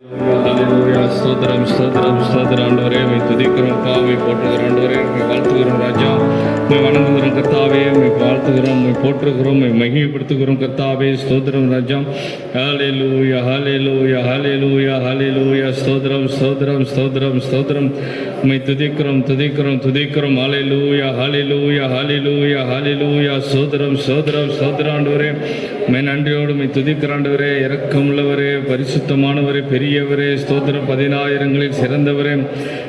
ஸ்தோத்திரம் ஸ்தோத்திரம் ஸ்தோத்திரம் ஆண்டவரே, உம்மை துதிக்கிறோம் பாவை போற்றுகிறோம் ஆண்டவரே, உம்மை வாழ்த்துகிறோம் ராஜா, உம்மை வணங்குகிறோம் கர்த்தாவே, உம்மை வாழ்த்துகிறோம், உம்மை போற்றுகிறோம், உம்மை மகிமைப்படுத்துகிறோம் கர்த்தாவே. ஸ்தோத்திரம் ராஜா. ஹல்லேலூயா ஹல்லேலூயா ஹல்லேலூயா ஹல்லேலூயா. ஸ்தோத்திரம் ஸ்தோத்திரம் ஸ்தோத்திரம் ஸ்தோத்திரம். உம்மை துதிக்கிறோம் துதிக்கிறோம் துதிக்கிறோம். ஹல்லேலூயா ஹல்லேலூயா ஹல்லேலூயா ஹல்லேலூயா. ஸ்தோத்திரம் ஸ்தோத்திரம் ஸ்தோத்திரம் ஆண்டவரே, உம்மை நன்றியோடு உம்மை துதிக்கிற ஆண்டவரே, இரக்கமுள்ளவரே, பரிசுத்தமானவரே, பெரியவரே, ஸ்தோத்திரம் 10,000ங்களில் சிறந்தவரே.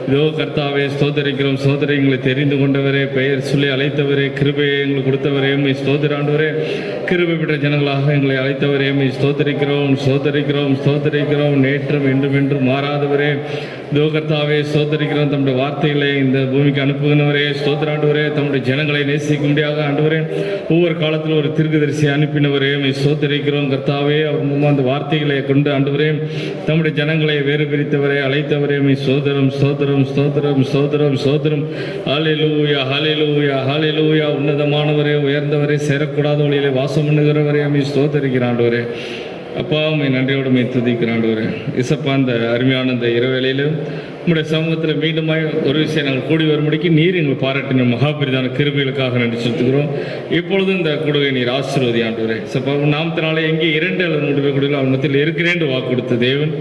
இதோ கர்த்தாவே ஸ்தோத்தரிக்கிறோம். ஸ்தோத்திரங்களை தெரிந்து கொண்டவரே, பெயர் சொல்லி அழைத்தவரே, கிருபையை எங்களுக்கு கொடுத்தவரே, உம்மை ஸ்தோத்திர ஆண்டவரே, கிருபை பெற்ற ஜனங்களாக எங்களை அழைத்தவரே, உம்மை ஸ்தோத்தரிக்கிறோம் ஸ்தோத்தரிக்கிறோம் ஸ்தோத்தரிக்கிறோம். நேற்றும் என்றும் என்றும் மாறாதவரே, இதோ கர்த்தாவே ஸ்தோத்தரிக்கிறோம். தம்முடைய வார்த்தைகளை இந்த பூமிக்கு அனுப்புகிறவரே, ஸ்தோத்திர ஆண்டவரே, தம்முடைய ஜனங்களை நேசிக்கும்படியாக ஆண்டவரே ஒவ்வொரு காலத்தில் ஒரு தீர்க்கதரிசியை அனுப்பினவரே, உம்மை ஸ்தோத்தரிக்கிறோம் கர்த்தாவே. அவர் மூலமாக அந்த வார்த்தைகளை கொண்டு ஆண்டவரே தம்முடைய ஜனங்களை வேறு பிரித்தவரே, அழைத்தவரே, உம்மை ஸ்தோத்திரம் ஸ்தோத்திரம் ஸ்தோத்திரம் ஸ்தோத்திரம் ஸ்தோத்திரம். ஹல்லேலூயா ஹல்லேலூயா ஹல்லேலூயா. உன்னதமானவரே, உயர்ந்தவரே, சேரக்கூடாத வழியிலே வாசம் பண்ணுகிறவரே, உம்மை ஸ்தோத்தரிக்கிற ஆண்டவரே. அப்பா, உம்மை நன்றியோடு உம்மை துதிக்கிற ஆண்டவரே. இசப்பா, இந்த அருமையான இந்த இரவேளையிலும் உங்களுடைய சமூகத்தில் மீண்டுமாய் ஒரு விஷயம் நாங்கள் கூடி வரும்படிக்கு நீர் எங்கள் பாராட்டின மகாபரிதான கிருபைகளுக்காக நன்றி செலுத்துகிறோம். இப்பொழுதும் இந்த கூடுகை நீர் ஆசீர்வதி ஆண்டவரே. சப்பா, நாமத்தினாலே எங்கே 2 அல்லது 3 பேர் கூடுதல் அவன் மத்தியில் இருக்கிறேன் வாக்கு கொடுத்த தேவன்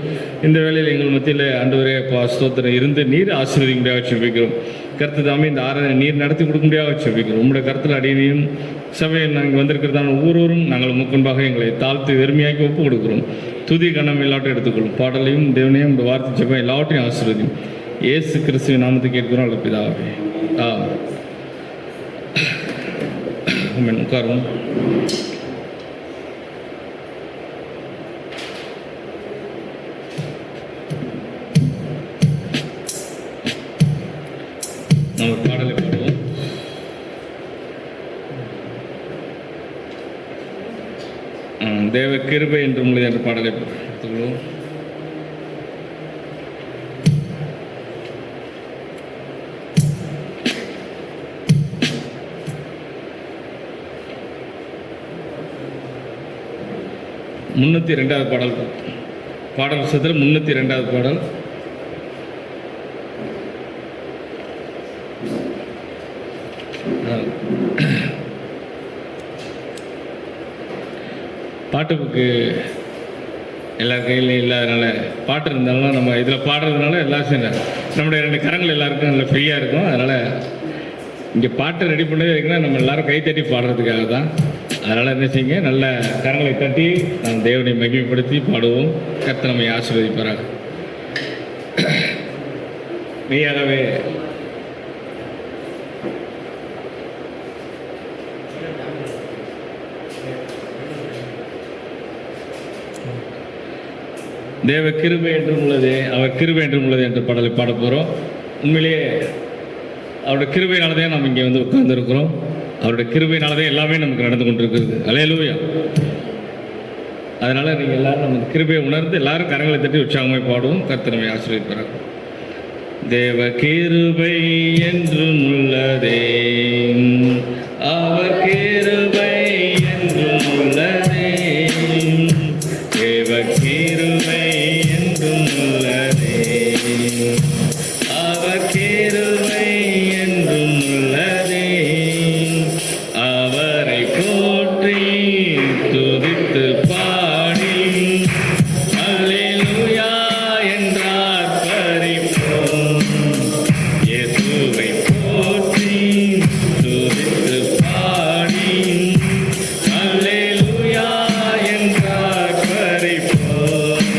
இந்த வேளையில் எங்கள் மத்தியில் ஆண்டவரே ஸ்தோத்திரம் இருந்து நீர் ஆசீர்வதிக்க முடியாது செபிக்கிறோம். கருத்து தாமே இந்த ஆராதனை நீர் நடத்தி கொடுக்க முடியாது செபிக்கிறோம். உங்களுடைய கருத்தில் அடியனையும் சபையில் நாங்கள் வந்திருக்கிறதான ஒவ்வொருவரும் நாங்கள் முக்கன்பாக எங்களை தாழ்த்து வெறுமையாக்கி ஒப்பு கொடுக்குறோம். துதி கணம் எல்லாத்தையும் எடுத்துக்கொள்ளும். பாடலையும் தேவனையும் இந்த வார்த்தை ஜெபம் எல்லாவற்றையும் ஆசீர்வதியும். இயேசு கிறிஸ்துவின் நாமத்தை கேட்கிறோம் அல்ல பிதாவே. உட்காரும். நம்ம பாடலை பாடுவோம். தேவ கிருபை என்று உங்களை என்ற பாடலை எடுத்துக்கொள்வோம். முன்னூற்றி 2வது பாடல், பாடல் புத்தகத்தில் 302வது பாடல். பாட்டு புக்கு எல்லா கையிலையும் இல்லாதனால பாட்டு இருந்தாலும் நம்ம இதில் பாடுறதுனால எல்லாரும் நம்முடைய 2 கரங்கள் எல்லாருக்கும் நல்லா ஃப்ரீயாக இருக்கும். அதனால் இங்கே பாட்டு ரெடி பண்ணவே இருக்குன்னா நம்ம எல்லோரும் கைத்தட்டி பாடுறதுக்காக தான். அதனால் என்ன செய்யுங்க, நல்ல கரங்களை தட்டி நாம் தேவனை மகிமைப்படுத்தி பாடுவோம். கர்த்தர் நம்மை ஆசீர்வதிப்பாராக. மெய்யாகவே தேவ கிருபை என்றும் உள்ளது, அவர் கிருபை என்றும் உள்ளது என்ற பாடலை பாட போகிறோம். உண்மையிலேயே அவருடைய கிருபையினால்தான் நம்ம இங்கே வந்து உட்கார்ந்துருக்கிறோம். அவருடைய கிருபையினால்தான் எல்லாமே நமக்கு நடந்து கொண்டிருக்கிறது. அல்லேலூயா. அதனால் நீங்கள் எல்லாரும் நம்ம கிருபையை உணர்ந்து எல்லாரும் கரங்களை தட்டி உற்சாகமாய் பாடுவோம். கர்த்தர் நம்மை ஆசீர்வதிப்பாராக. தேவ கிருபை என்றும் உள்ளதே, அவர் கிருபை என்றும் உள்ளதே, தேவ கிருபை என்றும் உள்ளதே, அவர் கிருபை என்றும் உள்ளதே, அவரை போற்றி துதித்து பாடி அல்லேலூயா என்றார் பரிப்போம். இயேசுவை போற்றி துதித்து பாடி அல்லேலூயா என்றார் பரிப்போம்.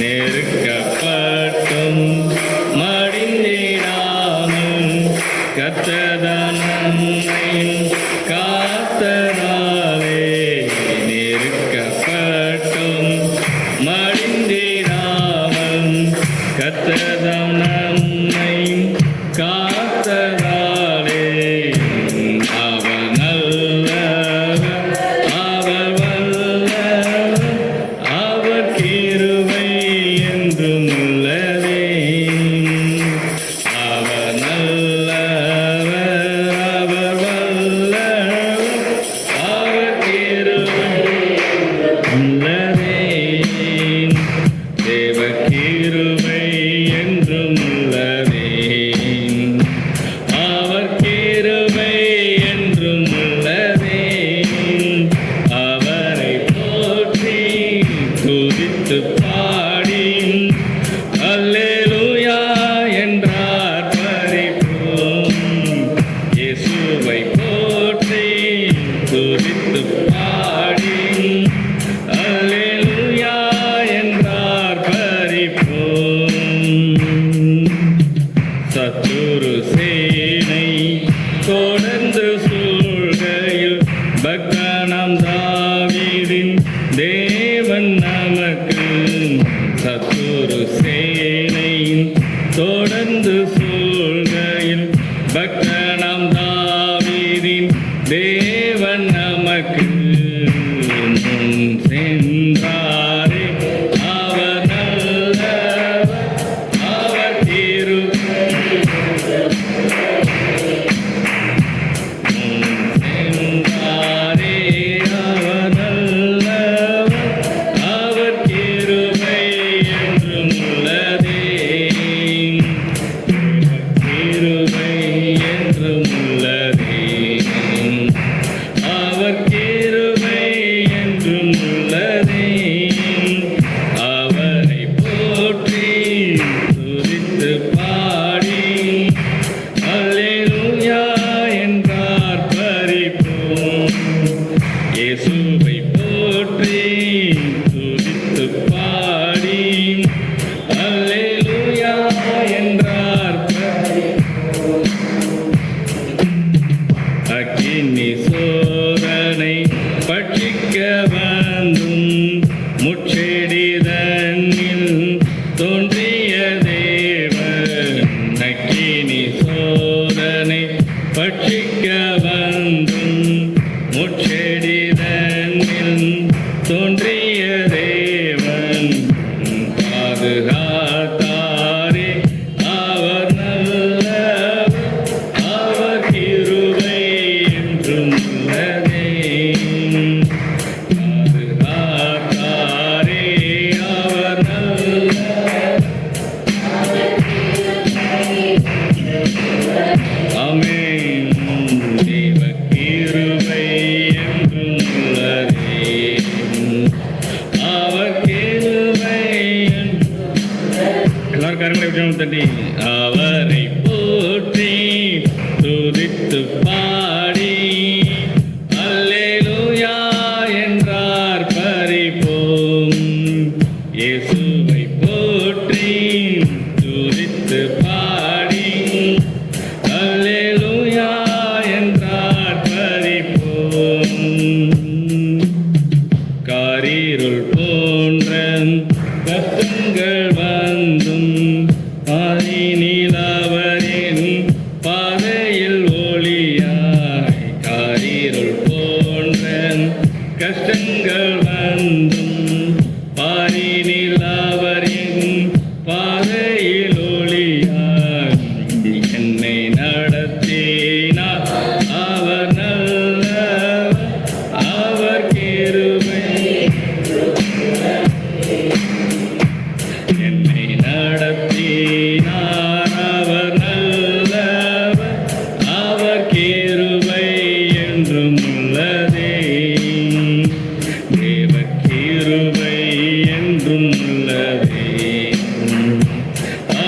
நெருக்கப்பட்டும் மடிந்திடாமல் கர்த்தர் காத்தனாலே, நெருக்கப்பட்டும் மடிந்திடாமல் கர்த்தர் நம்மை காத்தனாலே, அவர் நல்லவர், அவர் வல்லவர், அவர் கிருபை என்றும் உள்ளதே, அவர் நல்லவர், அவர் வல்லவர், அவர் கிருபை உள்ளதே. துதித்து பாடி அல்லேலூயா என்றார் பரிபோம். இயேசுவை போற்றி துதித்து பாடி அல்லேலூயா என்றார் பரிபோம். சத்துரு சேனை தொடர்ந்து சூழ்கையில் பக்தனாம் தாவீதின் தேவன் நமக்கு. சத்துரு சேனையின் தொடர்ந்து சூழ்கையில் பக்தனாம் தாவீதின் தேவன் நமக்கு. முன் சென்றாரே அவர் நல்லவர், அவர் கிருபை சென்றாரே அவர் நல்லவர், அவர் கிருபை என்றும் உள்ளதே. கிருபை என்றும் உள்ளதே. அவர் கிருபை என்றும் உள்ளதே. அவரை போற்றி துதித்து பாடி அல்லேலூயா என்றார் பரிபோம். இயேசுவை போற்றி துதித்து பாடி அல்லேலூயா என்றார் பரிபோம். அக்கினி சோதனை பட்சிக்க வந்தும் முச்செடி தன்னில் தோன்றிய தேவன். அக்கினி சோதனை பட்சிக்க வந்தும் முச்செடி தன்னில் தோன்றிய தேவன். பாதுகாத்தாரே அவர் நல்லவர், அவர் கிருபை என்றும் உள்ளதே. பாதுகாத்தாரே அவர் நல்லவர். ஆமென். தேவ கிருபை என்றும் உள்ளதே. அவர் கிருபை என்றும். எல்லாரும் கரங்களை உற்சாகம் தட்டி அவரை போற்றி துதித்து பாடி அல்லேலூயா என்றார் பரிபோம். இயேசுவை போற்றி துதித்து பாடி அல்லேலூயா என்றார் பரிபோம். காரிருள் போன்ற கஷ்டங்கள் வந்தும் பாரினில் அவரின் பாதையில் ஒளியாய். காரிருள் போன்ற கஷ்டங்கள் வந்தும் பாரினில் அவரின் பாதையில் ஒளியாய். என்னை நடத்தினார் அவர் நல்லவர், அவர் கிருபை. என்னை நடத்தினார் அவர் நல்லவர், அவர் கிருபை என்றும் உள்ளதே. தேவ கிருபை என்றும் உள்ளதே.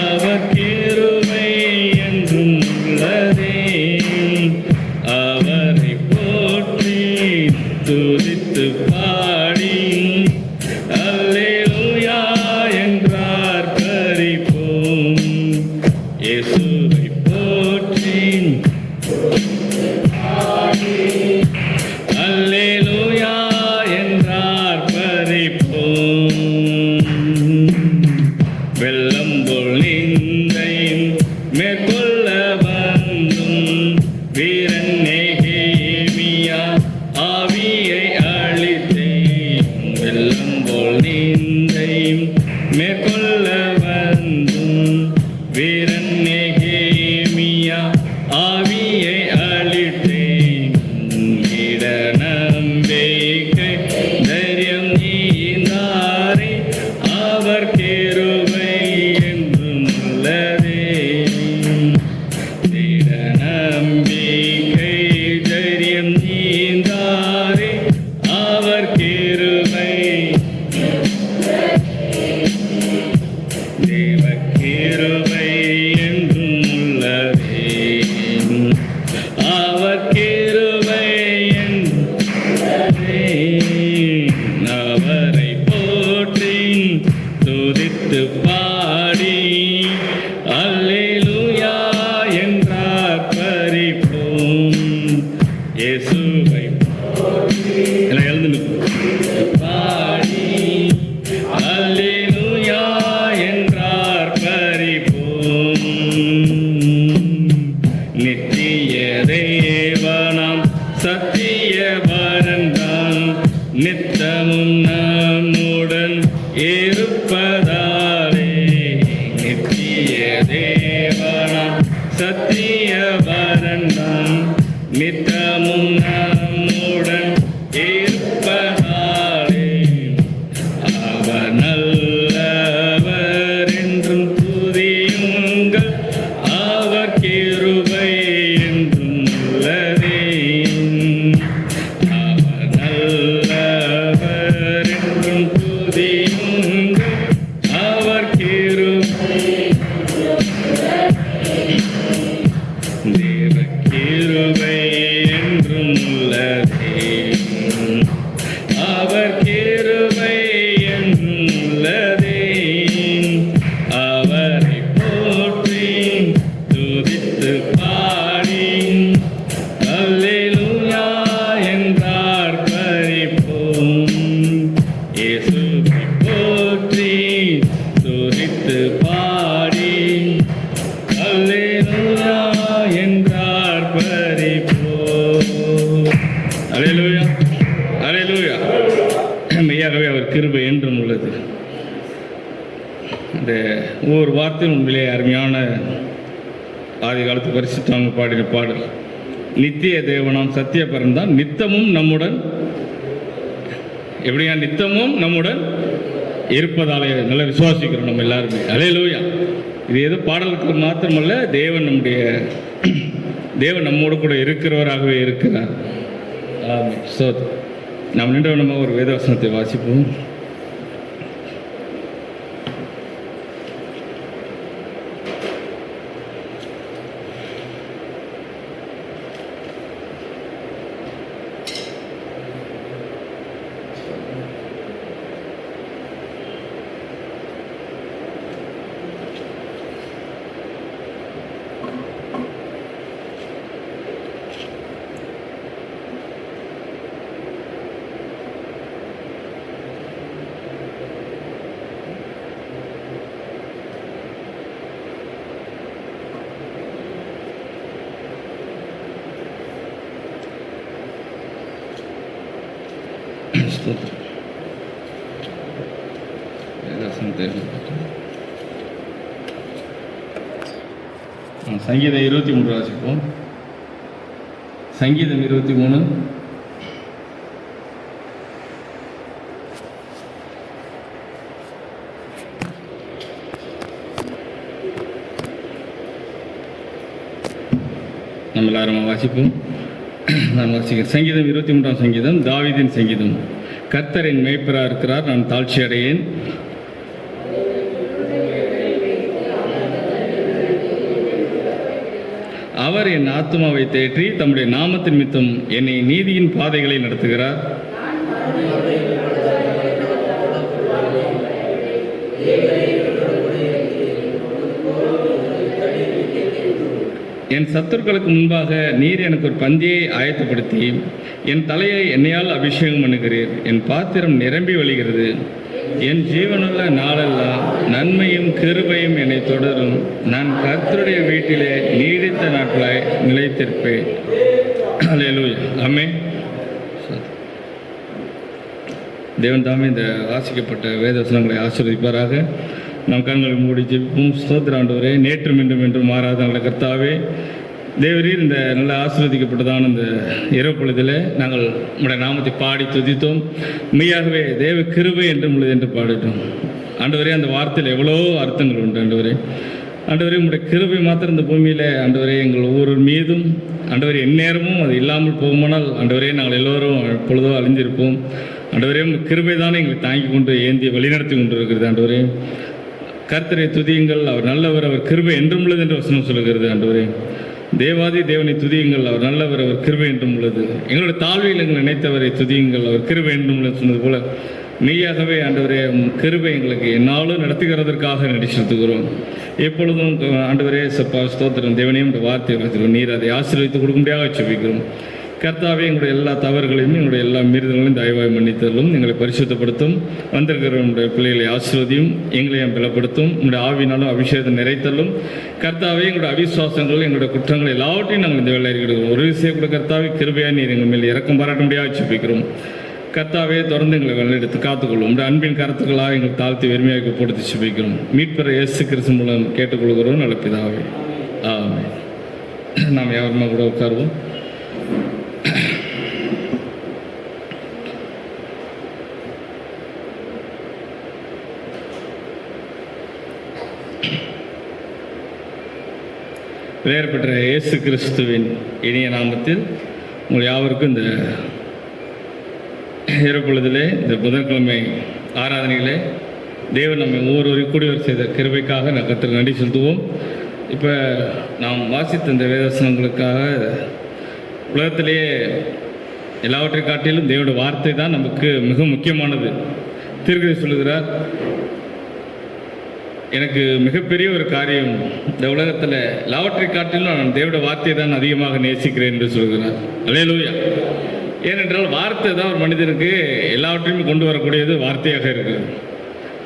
அவர் கிருபை என்றும் உள்ளதே. அவரை போற்றி துதித்து பாடி அல்லேலூயா என்றார் பரிபோம். இயேசுவை போற்றி அல்லேலூயா என்றார் பரிபோம். வெள்ளம் போல் நிந்தையும் மேற்கொள்ள வந்தும் வீரன் நெகேமியா ஆவியை அழித்தேன். வெள்ளம் போல் நிந்தையும் மேற்கொள்ள வந்தும் வீரன் நெகேமியா ஆவியை அழித்தேன். இட நம்பிக்கை தைரியம் நீந்தாரே, அவர் கிருபை என்றும் உள்ளதே. இட நம்பிக்கை தைரியம் நீந்தாரே, அவர் கிருபை. துதித்து பாடி அல்லேலூயா என்றார் பரிப்போம். இயேசுவை எல்லாம் எழுந்து பாடி அல்லேலூயா என்றார் பரிப்போம். நித்திய தேவனாம் சத்திய பரந்தான் நித்தமும் நம்முடன் இருப்பதாலே. நித்திய தேவனாம் சத்திய பரந்தான் நித்தமும் நம்முடன் இருப்பதாலே. அவர் நல்லவர் என்றும் துதியுங்கள், அவர் கிருபை என்றும் உள்ளதே. அவர் நல்லவர் என்றும் துதியுங்கள், அவர் கிருபை தேவ கிருபை என்றும் உள்ளதே. அவர் கிருபை என்றும் உள்ளதே. அவரை போற்றி துதித்து பாடி அல்லேலூயா என்றார் பரிப்போம். இயேசுவை போற்றி துதித்து பாடி அல்லேலூயா என்றார் பரிப்போம். அல்லேலூயா, அல்லேலூயா. மெய்யாகவே அவர் கிருபை என்றும் உள்ளது. இந்த ஒவ்வொரு வார்த்தையும் உண்மையிலே அருமையான ஆதி காலத்து பரிசுத்தவங்க பாடின பாடல். நித்திய தேவனாம் சத்திய பரந்தான் நித்தமும் நம்முடன், எப்படியா நித்தமும் நம்முடன் இருப்பதாலே நல்லா விசுவாசிக்கிறோம் நம்ம எல்லாருமே. அல்லேலூயா. இது ஏதோ பாடலுக்கு மாத்திரமல்ல, தேவன் நம்மோடு கூட இருக்கிறவராகவே இருக்கிறார். ஸோ நாம் நின்றவனமாக ஒரு வேதவசனத்தை வாசிப்போம். சங்கீதம் 23 வாசிப்போம். சங்கீதம் 23. நம்ம எல்லாரும் வாசிப்போம். நான் வாசிக்கிறேன். சங்கீதம் 23ஆம் சங்கீதம், தாவீதின் சங்கீதம். கர்த்தர் என் மேய்ப்பராக இருக்கிறார், நான் தாழ்ச்சி அடையேன். அவர் என் ஆத்துமாவை தேற்றி தம்முடைய நாமத்தின் நிமித்தம் என்னை நீதியின் பாதைகளை நடத்துகிறார். என் சத்துருக்களுக்கு முன்பாக நீர் எனக்கு ஒரு பந்தியை ஆயத்தப்படுத்தி என் தலையை எண்ணெயால் அபிஷேகம் பண்ணுகிறீர். என் பாத்திரம் நிரம்பி வழிகிறது. என் ஜீவனுள்ள நாளெல்லாம் நன்மையும் கிருபையும் என்னை தொடரும். நான் கர்த்தருடைய வீட்டிலே நீடித்த நாட்களாய் நிலைத்திருப்பேன். அல்லேலூயா. ஆமென். தேவன் தாமே இந்த வாசிக்கப்பட்ட வேதவசனங்களை ஆசீர்வதிப்பாராக. நம் கண்களை மூடி ஜெபிப்போம். ஸ்தோத்திர ஆண்டவரே, நேற்றும் இன்றும் என்றும் மாறாத நல்ல கர்த்தாவே, தேவரீர் இந்த நல்ல ஆசீர்வதிக்கப்பட்டதான இந்த இரவு பொழுதில் நாங்கள் உங்களுடைய நாமத்தை பாடி துதித்தோம். மெய்யாகவே தேவ கிருபை என்றும் உள்ளது என்று பாடிட்டோம். ஆண்டவரே, அந்த வார்த்தையில் எவ்வளோ அர்த்தங்கள் உண்டு. ஆண்டவரே, உங்களுடைய கிருபை மாத்திரம் இந்த பூமியில் ஆண்டவரே எங்கள் ஒவ்வொரு மீதும் ஆண்டவரே எந்நேரமும் அது இல்லாமல் போகுமானால் ஆண்டவரே நாங்கள் எல்லோரும் எப்பொழுதோ அழிஞ்சிருப்போம். ஆண்டவரே, கிருபை தானே எங்களை தாங்கி கொண்டு ஏந்தி வழிநடத்தி கொண்டு இருக்கிறது. ஆண்டவரே, கர்த்தரை துதியுங்கள், அவர் நல்லவர், அவர் கிருபை என்றும் உள்ளது என்று வசனம் சொல்லுகிறது. ஆண்டவரே, தேவாதி தேவனை துதியுங்கள், அவர் நல்லவர், அவர் கிருபை என்றும் உள்ளது. எங்களுடைய தாழ்வில் எங்கள் நினைத்தவரை துதியுங்கள், அவர் கிருபை என்றும் உள்ளது சொன்னது போல மெய்யாகவே ஆண்டவரே கிருபை எங்களுக்கு என்னாலும் நடத்துகிறதற்காக நன்றி செலுத்துகிறோம். எப்பொழுதும் ஆண்டவரே சப்பா ஸ்தோத்திரம் தேவனையும் இந்த வார்த்தை வளர்த்துக்கிறோம். நீர் அதை ஆசீர்வதித்து கொடுக்கும்படியாக செபிக்கிறோம். கர்த்தாவே எங்களுடைய எல்லா தவறுகளையும் எங்களுடைய எல்லா மீறுதல்களையும் தயவாய் மன்னித்தலும் எங்களை பரிசுத்தப்படுத்தும். வந்திருக்கிற நம்முடைய பிள்ளைகளை ஆசீர்வதியும் எங்களையும் பலப்படுத்தும். உங்களுடைய ஆவினாலும் அபிஷேகத்தை நிறைத்தலும். கர்த்தாவே எங்களுடைய அவிசுவாசங்கள் எங்களுடைய குற்றங்கள் எல்லாவற்றையும் நாங்கள் இந்த வேலை இருக்கிறோம். ஒரு விஷயம் கூட கர்த்தாவே கிருபையாக நீர் எங்கள் மேல் இறக்கம் பாராட்ட முடியாது செபிக்கிறோம். கர்த்தாவே தொடர்ந்து எங்களை வெள்ளெடுத்து காத்துக்கொள்ளும். உங்களுடைய அன்பின் கருத்துக்களாக எங்களுக்கு தாழ்த்தி வெறுமையாக போட்டு செபிக்கிறோம். மீட்பெற இயேசு கிறிஸ்து மூலம் கேட்டுக்கொள்கிறோம் நல்ல பிதாவே. ஆமென். நாம் யாருமா கூட உட்காருவோம். பெயர் பெற்ற இயேசு கிறிஸ்துவின் இனிய நாமத்தில் உங்கள் யாவருக்கும் இந்த இரப்பொழுதிலே இந்த புதன்கிழமை ஆராதனையிலே தேவன் நம்மை ஒவ்வொருவரையும் கூடியவர் செய்த கிருபைக்காக நான் கர்த்தருக்கு நன்றி செலுத்துவோம். இப்போ நாம் வாசித்த இந்த வேதவசனங்களுக்காக உலகத்திலேயே எல்லாவற்றை காட்டிலும் தேவனுடைய வார்த்தை தான் நமக்கு மிக முக்கியமானது. தீர்க்கதரிசி சொல்லுகிறார், எனக்கு மிகப்பெரிய ஒரு காரியம் இந்த உலகத்தில் எல்லாவற்றை காட்டிலும் நான் தேவனுடைய வார்த்தையை தான் அதிகமாக நேசிக்கிறேன் என்று சொல்கிறார். அல்லேலூயா. ஏனென்றால் வார்த்தை தான் ஒரு மனிதனுக்கு எல்லாவற்றையும் கொண்டு வரக்கூடியது வார்த்தையாக இருக்குது.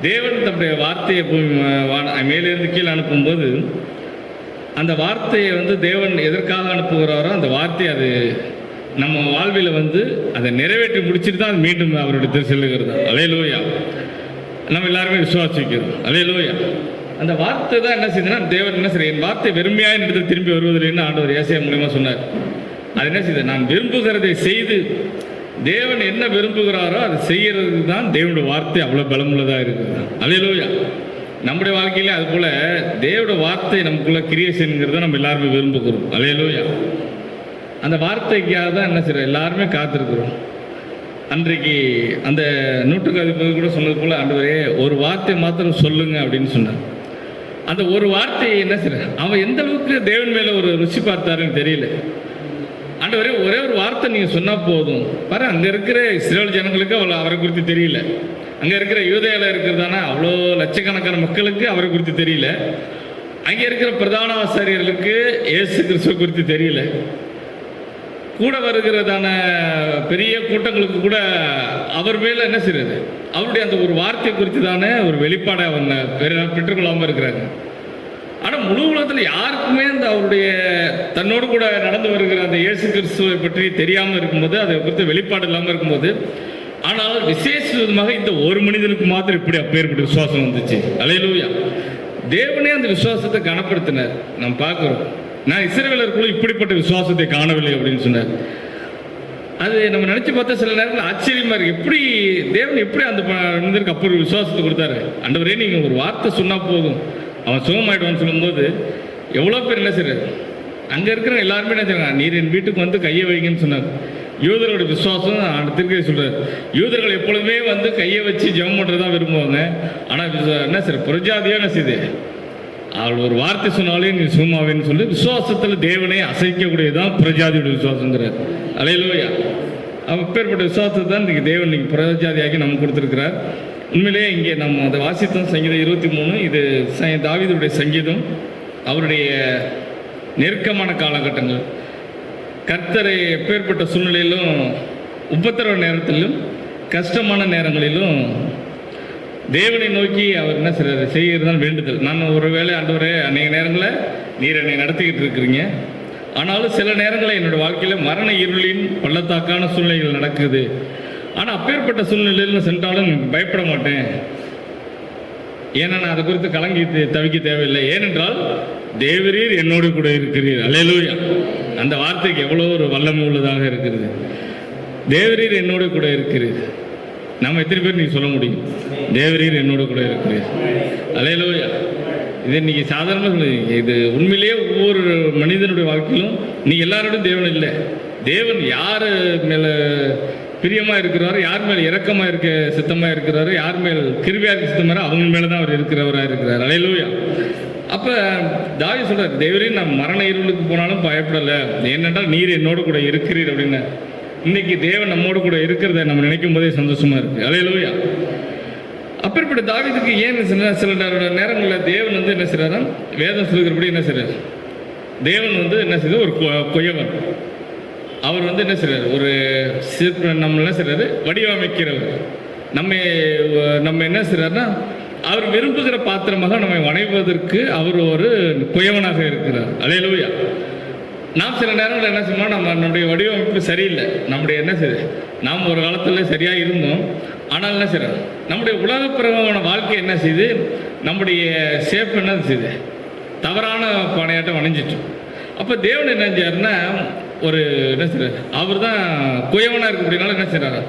தேவன் தன்னுடைய வார்த்தையை மேலிருந்து கீழே அனுப்பும்போது அந்த வார்த்தையை தேவன் எதற்காக அனுப்புகிறாரோ அந்த வார்த்தை அது நம்ம வாழ்வில் அதை நிறைவேற்றி முடிச்சுட்டு தான் மீண்டும் அவருடைய செல்லுகிறது. அல்லேலூயா. நம்ம எல்லாருமே விசுவாசிக்கிறோம். அல்லேலூயா. அந்த வார்த்தை தான் என்ன செய்யுதுன்னா, தேவன் என்ன செய்ய, என் வார்த்தை வெறுமையாக இடத்தில் திரும்பி வருவதில்லைன்னு ஆண்டவர் ஏசாயா மூலமா சொன்னார். அது என்ன செய்யுது, நான் விரும்புகிறதை செய்து தேவன் என்ன விரும்புகிறாரோ அதை செய்யறதுக்கு தான் தேவனுடைய வார்த்தை அவ்வளோ பலமுள்ளதாக இருக்குது. அல்லேலூயா. நம்முடைய வாழ்க்கையிலே அது போல தேவனுடைய வார்த்தை நமக்குள்ள கிரியேஷனுங்கிறத நம்ம எல்லாருமே விரும்புகிறோம். அல்லேலூயா. அந்த வார்த்தைக்காக தான் என்ன செய்யறோம், எல்லாருமே காத்திருக்கிறோம். அன்றைக்கு அந்த நூற்றுக்கு அதிபதி கூட சொன்னது போல, ஆண்டவரே ஒரு வார்த்தை மாத்திரம் சொல்லுங்க அப்படின்னு சொன்னார். அந்த ஒரு வார்த்தையை என்ன செய்ய, அவன் எந்த அளவுக்கு தேவன் மேல ஒரு ருசி பார்த்தாருன்னு தெரியல. ஆண்டவரே ஒரே ஒரு வார்த்தை நீங்க சொன்னா போதும். பாரு, அங்க இருக்கிற இஸ்ரேல் ஜனங்களுக்கு அவரை குறித்து தெரியல. அங்க இருக்கிற யூதேயால இருக்கிறதான அவ்வளோ லட்சக்கணக்கான மக்களுக்கு அவரை குறித்து தெரியல. அங்க இருக்கிற பிரதான ஆசாரியர்களுக்கு இயேசு கிறிஸ்துவ குறித்து தெரியல. கூட வருகிறதான பெரிய கூட்டங்களுக்கு கூட அவர் மேல என்ன செய்யறது, அவருடைய அந்த ஒரு வார்த்தை குறித்து தானே ஒரு வெளிப்பாடை அவங்க பெற்றுக்கொள்ளாம இருக்கிறாங்க. ஆனால் முழு உலகத்தில் யாருக்குமே இந்த அவருடைய தன்னோடு கூட நடந்து வருகிற அந்த இயேசு கிறிஸ்துவை பற்றி தெரியாமல் இருக்கும்போது, அதை குறித்து வெளிப்பாடு இல்லாமல் இருக்கும்போது, ஆனால் விசேஷமாக இந்த ஒரு மனிதனுக்கு மாத்திரம் இப்படி அப்பேற்பட்ட விசுவாசம் வந்துச்சு. அல்லேலூயா. தேவனே அந்த விசுவாசத்தை கனப்படுத்தினார். நாம் பார்க்கிறோம், நான் இஸ்ரவேலருக்குள்ள இப்படிப்பட்ட விசுவாசத்தை காணவில்லை அப்படின்னு சொன்னார். அது நம்ம நினைச்சு பார்த்தா சில நேரத்தில் ஆச்சரியமா இருக்கு. எப்படி தேவன் எப்படி அந்த மனிதருக்கு அப்போ ஒரு விசுவாசத்தை கொடுத்தாரு. ஆண்டவரே நீங்க ஒரு வார்த்தை சொன்னா போதும் அவன் சுகமாயிடுவான்னு சொல்லும்போது எவ்வளோ பேர் என்ன செய்யறாரு, அங்கே இருக்கிற எல்லாருமே என்ன செய்றாங்க, நீர் என் வீட்டுக்கு கையை வைங்கன்னு சொன்னார். யூதரோட விசுவாசம் தீர்க்கதரிசி சொல்றாரு, யூதர்கள் எப்பொழுதுமே கையை வச்சு ஜெபம் பண்ணுறதா விரும்புவாங்க. ஆனால் என்ன சார் புறஜாதியாக என்ன செய்யுது, அவள் ஒரு வார்த்தை சொன்னாலே நீ சுகமாவேன்னு சொல்லி விசுவாசத்தில் தேவனே அசைக்கக்கூடியதான் புறஜாதியோட விசுவாசங்கிறார். அல்லேலூயா. அப்பேற்பட்ட விசுவாசத்தை தான் இன்றைக்கி தேவன் இன்னைக்கு புறஜாதியாகி நமக்கு கொடுத்துருக்கிறார். உண்மையிலேயே இங்கே நம்ம அதை வாசித்தோம். சங்கீதம் 23 இது தாவீதுடைய சங்கீதம். அவருடைய நெருக்கமான காலகட்டங்கள், கர்த்தரை எப்பேற்பட்ட சூழ்நிலையிலும், உபத்திரவ நேரத்திலும், கஷ்டமான நேரங்களிலும் தேவனை நோக்கி அவர் என்ன செய்கிறதான் வேண்டுதல். நான் ஒருவேளை ஆண்டவரே அநேக நேரங்களில் நீர் என்னை நடத்திக்கிட்டு இருக்கிறீங்க, ஆனாலும் சில நேரங்களில் என்னோடய வாழ்க்கையில் மரண இருளின் பள்ளத்தாக்கான சூழ்நிலைகள் நடக்குது. ஆனால் அப்பேற்பட்ட சூழ்நிலையில் சென்றாலும் பயப்பட மாட்டேன். ஏன்னா நான் அதை குறித்து கலங்கி தவிக்க தேவையில்லை. ஏனென்றால் தேவரீர் என்னோடு கூட இருக்கிறீர். அல்லேலூயா. அந்த வார்த்தைக்கு எவ்வளோ ஒரு வல்லமை உள்ளதாக இருக்கிறது. தேவரீர் என்னோடு கூட இருக்கிறீர். நம்ம எத்தனை பேர் நீங்கள் சொல்ல முடியும், தேவரீர் என்னோடு கூட இருக்கிறீர்? அல்லேலூயா. இது இன்னைக்கு சாதாரணமாக சொல்லுவீங்க. இது உண்மையிலேயே ஒவ்வொரு மனிதனுடைய வாழ்க்கையிலும் நீ எல்லாரோடும் தேவன் இல்லை. தேவன் யார் மேலே பிரியமாக இருக்கிறாரோ, யார் மேல் இரக்கமாக இருக்க சித்தமாக இருக்கிறாரோ, யார் மேல் கிருபையாக இருக்க சித்தமாக அவங்க மேலே தான் அவர் இருக்கிறவராக இருக்கிறார். அல்லேலூயா. அப்போ தாவீது சொல்றார், தேவரீர் நான் மரண இருளுக்கு போனாலும் பயப்படலை, ஏனென்றால் நீர் என்னோடு கூட இருக்கிறீர் அப்படின்னு. இன்னைக்கு தேவன் நம்மோடு கூட இருக்கிறத நம்ம நினைக்கும் போதே சந்தோஷமா இருக்கு. அல்லேலூயா. அப்படிப்பட்ட தாவீதுக்கு ஏன் சில நேரங்களில் தேவன் வந்து என்ன செய்யறாரு, வேதம் சொல்கிறபடி என்ன செய்யறாரு, தேவன் வந்து என்ன செய்யறது, ஒரு கொயவன். அவர் வந்து என்ன செய்யறாரு, ஒரு நம்ம என்ன செய்யறாரு, வடிவமைக்கிறவர். நம்ம என்ன செய்யறாருன்னா, அவர் விரும்புகிற பாத்திரமாக நம்மை வணைவதற்கு அவர் ஒரு குயவனாக இருக்கிறார். அல்லேலூயா. நாம் சில நேரங்களில் என்ன செய்யணும், நம்முடைய வடிவமைப்பு சரியில்லை. நம்முடைய என்ன செய்யுது, நாம் ஒரு காலத்தில் சரியாக இருந்தோம். ஆனால் என்ன செய்யறோம், நம்முடைய உலகப்பிரகமான வாழ்க்கை என்ன செய்யுது, நம்முடைய ஷேப் என்ன செய்யுது, தவறான பானையாட்டம் வணைஞ்சிட்டோம். அப்போ தேவன் என்ன செஞ்சாருன்னா, ஒரு என்ன செய்யறாரு, அவர் தான் குயவனாக இருக்கக்கூடியனால என்ன செய்யறாரு,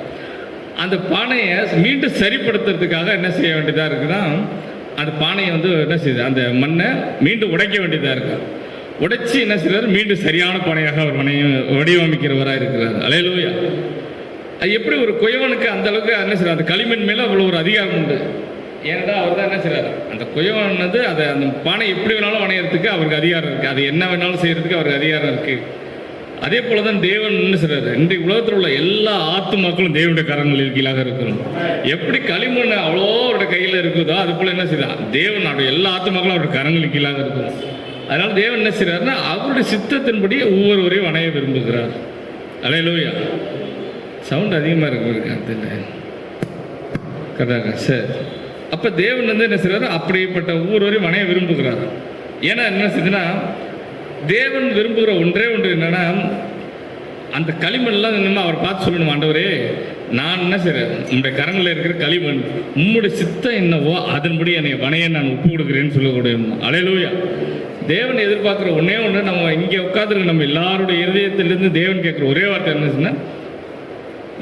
அந்த பானையை மீண்டும் சரிப்படுத்துறதுக்காக என்ன செய்ய வேண்டியதாக இருக்குன்னா, அந்த பானையை வந்து என்ன செய்யுது, அந்த மண்ணை மீண்டும் உடைக்க வேண்டியதாக இருக்கு. உடைச்சி என்ன செய்யறாரு, மீண்டும் சரியான பானையாக அவர் வடிவமைக்கிறவராக இருக்கிறார். அல்லேலூயா. அது எப்படி ஒரு குயவனுக்கு அந்த அளவுக்கு என்ன செய்யறாரு, அந்த களிமண் மேலே அவ்வளோ ஒரு அதிகாரம் உண்டு. ஏன்னா அவர் தான் என்ன செய்யறாரு, அந்த குயவன் வந்து அதை அந்த பானை எப்படி வேணாலும் வணையறதுக்கு அவருக்கு அதிகாரம் இருக்குது. அது என்ன வேணாலும் செய்யறதுக்கு அவருக்கு அதிகாரம் இருக்குது. அதே போல தான் தேவன் என்ன செய்யறாரு, இன்றைக்கு உலகத்தில் உள்ள எல்லா ஆத்துமாக்களும் தேவனுடைய கரங்களில் கீழாக இருக்கிறோம். எப்படி களிமண் அவ்வளோ அவருடைய கையில் இருக்குதோ அது போல என்ன செய்யறா, தேவன் எல்லா ஆத்துமாக்களும் அவருடைய கரங்களில் கீழாக இருக்கும். அதனால தேவன் என்ன செய்யறாருன்னா, அவருடைய சித்தத்தின்படி ஒவ்வொருவரையும் வணைய விரும்புகிறார். அல்லேலூயா. சவுண்ட் அதிகமாக இருக்கு கரெக்டாக சார். அப்போ தேவன் வந்து என்ன செய்யறாரு, அப்படிப்பட்ட ஒவ்வொருவரையும் வணைய விரும்புகிறார். ஏன்னா என்ன செய்யுதுன்னா, தேவன் விரும்புகிற ஒன்றே ஒன்று என்னன்னா, அந்த களிமண்லாம் என்னன்னா அவர் பார்த்து சொல்லணும், ஆண்டவரே நான் என்ன செய்கிறேன், உங்களுடைய கரங்களில் இருக்கிற களிமண், உங்களுடைய சித்தம் என்னவோ அதன்படி என்னை வணைய நான் ஒப்பு கொடுக்குறேன்னு சொல்லக்கூடிய. அல்லேலூயா. தேவன் எதிர்பார்க்குற ஒன்றே ஒன்று, நம்ம இங்கே உட்காந்துருக்க நம்ம எல்லாருடைய இருதயத்திலிருந்து தேவன் கேட்குற ஒரே வார்த்தை என்ன சொன்னால்,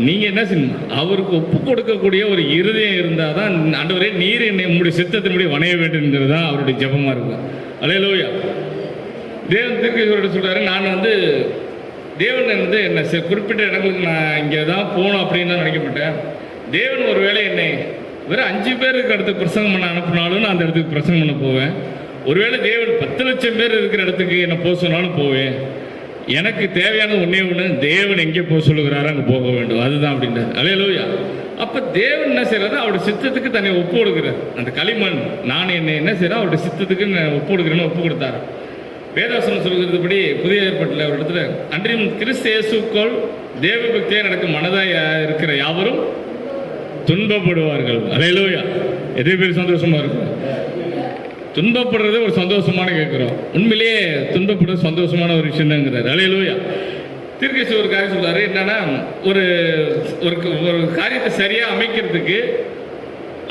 நீங்கள் என்ன செய்யணும், அவருக்கு ஒப்பு கொடுக்கக்கூடிய ஒரு இருதயம் இருந்தால் தான், ஆண்டவரே நீர் என்னை உங்களுடைய சித்தத்தின்படி வணைய வேண்டும்ங்கிறது தான் அவருடைய ஜெபமாக இருக்கும். அல்லேலூயா. தேவன் தீர்க்கதரிசி சொல்கிறாரு, நான் வந்து தேவன் வந்து என்ன குறிப்பிட்ட இடங்களுக்கு நான் இங்கே தான் போகணும் அப்படின்னு தான் நினைக்க மாட்டேன். தேவன் ஒரு வேளை என்னை வெறும் 5 பேருக்கு இடத்துக்கு பிரசங்கம் பண்ண அனுப்பினாலும் நான் அந்த இடத்துக்கு பிரசங்கம் பண்ண போவேன். ஒருவேளை தேவன் 10 லட்சம் பேர் இருக்கிற இடத்துக்கு என்னை போக சொன்னாலும் போவேன். எனக்கு தேவையான ஒன்றே ஒன்று, தேவன் எங்கே போக சொல்லுகிறாரோ அங்கே போக வேண்டும், அதுதான் அப்படின்றார். அல்லேலூயா. அப்போ தேவன் என்ன செய்யறாரு, அவருடைய சித்தத்துக்கு தன்னை ஒப்பு கொடுக்குறார். அந்த களிமண் நான் என்ன செய்யறேன், அவருடைய சித்தத்துக்கு ஒப்பு கொடுக்குறேன்னு ஒப்பு கொடுத்தாரு. வேதாசனம் சொல்கிறதுபடி புதிய ஏற்பாட்டில் ஒரு இடத்துல, அன்றையும் கிறிஸ்து இயேசுக்குள் தேவ பக்தியாக நடக்கும் மனதாய் இருக்கிற யாவரும் துன்பப்படுவார்கள். அல்லேலூயா. எதே பேர் சந்தோஷமா இருக்கும். துன்பப்படுறது ஒரு சந்தோஷமான கேட்குறோம். உண்மையிலேயே துன்பப்படுறது சந்தோஷமான ஒரு விஷயம் தாங்கிறார். அல்லேலூயா. தீர்க்கதரிசி ஒரு காரியம் சொல்றாரு, என்னன்னா ஒரு ஒரு காரியத்தை சரியாக அமைக்கிறதுக்கு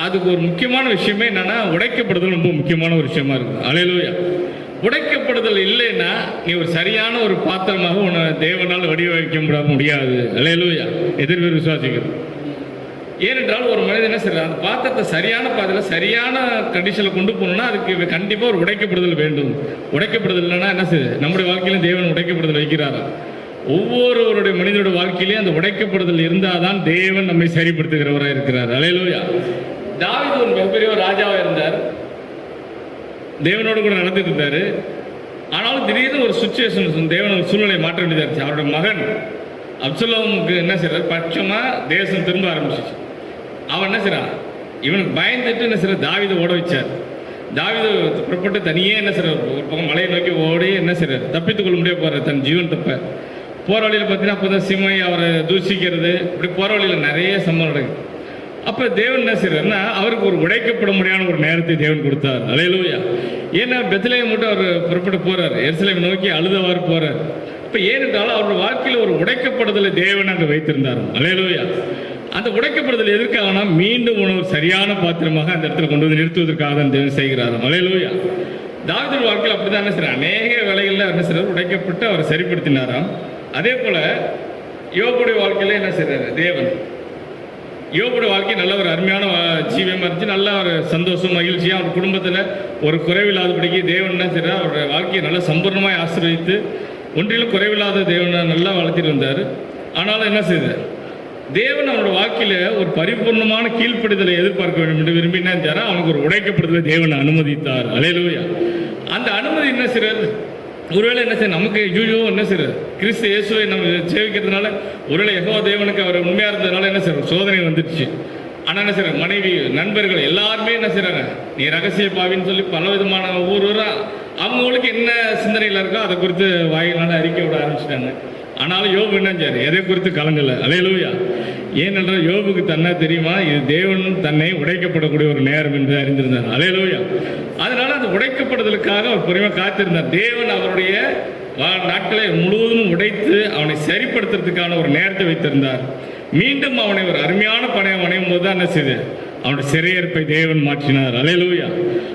அதுக்கு ஒரு முக்கியமான விஷயமே என்னன்னா, உடைக்கப்படுதல் ரொம்ப முக்கியமான ஒரு விஷயமா இருக்கு. அல்லேலூயா. உடைக்கப்படுதல் இல்லைன்னா நீ ஒரு சரியான ஒரு பாத்திரமாக உன்னை தேவனால் வடிவமைக்க முடியாது. அல்லேலூயா. எதிர்வேறு விசுவாசிக்கிறது. ஏனென்றால் ஒரு மனிதன் என்ன செய்யறான், அந்த பாத்திரத்தை சரியான பாத்திரத்தில் சரியான கண்டிஷனில் கொண்டு போகணும்னா அதுக்கு கண்டிப்பாக ஒரு உடைக்கப்படுதல் வேண்டும். உடைக்கப்படுதல் இல்லைன்னா என்ன செய்யுது, நம்முடைய வாழ்க்கையிலும் தேவன் உடைக்கப்படுதல் வைக்கிறாரா. ஒவ்வொருவருடைய மனிதனுடைய வாழ்க்கையிலேயும் அந்த உடைக்கப்படுதல் இருந்தால் தான் தேவன் நம்மை சரிப்படுத்துகிறவராக இருக்கிறார். அல்லேலூயா. தாவீது ஒரு மிகப்பெரிய ஒரு ராஜாவாக இருந்தார், தேவனோடு கூட நடந்துட்டு இருந்தார். ஆனாலும் திடீர்னு ஒரு சுச்சுவேஷன், தேவன் ஒரு சூழ்நிலையை மாற்ற வேண்டியதாக இருந்துச்சு. அவருடைய மகன் அப்சலோமுக்கு என்ன செய்யறாரு, பட்சமாக தேசம் திரும்ப ஆரம்பிச்சிச்சு. அவன் என்ன செய்யறான், இவனுக்கு பயந்துட்டு என்ன செய்யற, தாவீதை ஓட வச்சார். தாவீது புறப்பட்டு தனியே என்ன செய்யறாரு, ஒரு பக்கம் மலையை நோக்கி ஓடி என்ன செய்யறாரு, தப்பித்துக் கொள்ள முடியாது போறாரு தன் ஜீவன் தப்ப. போகிற வழியில் பார்த்தீங்கன்னா அப்போ தான் சிமை அவரை தூஷிக்கிறது, இப்படி போகிற வழியில் நிறைய சம்பவம் நடக்குது. அப்போ தேவன் என்ன செய்யறாருன்னா, அவருக்கு ஒரு உடைக்கப்பட முடியாத ஒரு நேரத்தை தேவன் கொடுத்தார். அல்லேலூயா. ஏன்னா பெத்லகேம் மட்டும் அவர் புறப்பட்டு போறார், எருசலேமை நோக்கி அழுதவாறு போறார். இப்போ ஏனென்றாலும் அவருடைய வாழ்க்கையில் ஒரு உடைக்கப்படுதலை தேவன் அங்கே வைத்திருந்தார். அல்லேலூயா. அந்த உடைக்கப்படுதல் எதற்காகனா, மீண்டும் உணவு சரியான பாத்திரமாக அந்த இடத்துல கொண்டு வந்து நிறுத்துவதற்காக தான் தேவன் செய்கிறார். அல்லேலூயா. தாவீது வாழ்க்கையில் அப்படிதான் என்ன செய்யறார், அநேக வேலைகளில் என்ன செய்யறாரு, உடைக்கப்பட்டு அவரை சரிப்படுத்தினாராம். அதே போல யோபுடைய வாழ்க்கையில என்ன செய்யறாரு தேவன், யோபுடைய வாழ்க்கை நல்ல ஒரு அருமையான ஜீவியமாக இருந்துச்சு, நல்ல ஒரு சந்தோஷம் மகிழ்ச்சியாக அவர் குடும்பத்தில் ஒரு குறைவில்லாதபடிக்கு தேவன் என்ன செய்யறார், அவருடைய வாழ்க்கையை நல்லா சம்பூர்ணமாக ஆசீர்வதித்து ஒன்றிலும் குறைவில்லாத தேவனை நல்லா வளர்த்திட்டு வந்தார். ஆனாலும் என்ன செய்தார், தேவன் அவனோட வாழ்க்கையில் ஒரு பரிபூர்ணமான கீழ்ப்படிதலை எதிர்பார்க்க வேண்டும் என்று விரும்பினா அவனுக்கு ஒரு உடைக்கப்படுதலை தேவனை அனுமதித்தார். அல்லேலூயா. அந்த அனுமதி என்ன செய்யறது, ஒருவேளை என்ன செய்ய நமக்கு ஐயோ என்ன செய்யறது, கிறிஸ்து இயேசுவை நம்ம சேவிக்கிறதுனால ஒருவேளை யெகோவா தேவனுக்கு அவர் உண்மையாக இருந்ததுனால என்ன செய்யறது, சோதனை வந்துடுச்சு. ஆனால் என்ன செய்யற, மனைவி நண்பர்கள் எல்லாருமே என்ன செய்கிறாங்க, நீ ரகசிய பாவின்னு சொல்லி பல விதமான ஒவ்வொருவராக அவங்களுக்கு என்ன சிந்தனையில் இருக்கோ அதை குறித்து வாயிலான அறிக்கை விட ஆரம்பிச்சிட்டாங்க. ஆனாலும் யோபு என்ன செஞ்சார், எதை குறித்து கலங்கலை. அல்லேலூயா. ஏனென்றால் யோபுக்கு தன்னை தெரியுமா, இது தேவன் தன்னை உடைக்கப்படக்கூடிய ஒரு நேரம் என்று அறிந்திருந்தார். அல்லேலூயா. அதனால அந்த உடைக்கப்படுதலுக்காக அவர் பொறுமையாக காத்திருந்தார். தேவன் அவருடைய நாட்களை முழுவதும் உடைத்து அவனை சரிப்படுத்துறதுக்கான ஒரு நேரத்தை வைத்திருந்தார். மீண்டும் அவனை ஒரு அருமையான பணையம் அணையும் போது தான் என்ன செய்து, அவனுடைய சிறையேற்பை தேவன் மாற்றினார். அல்லேலூயா.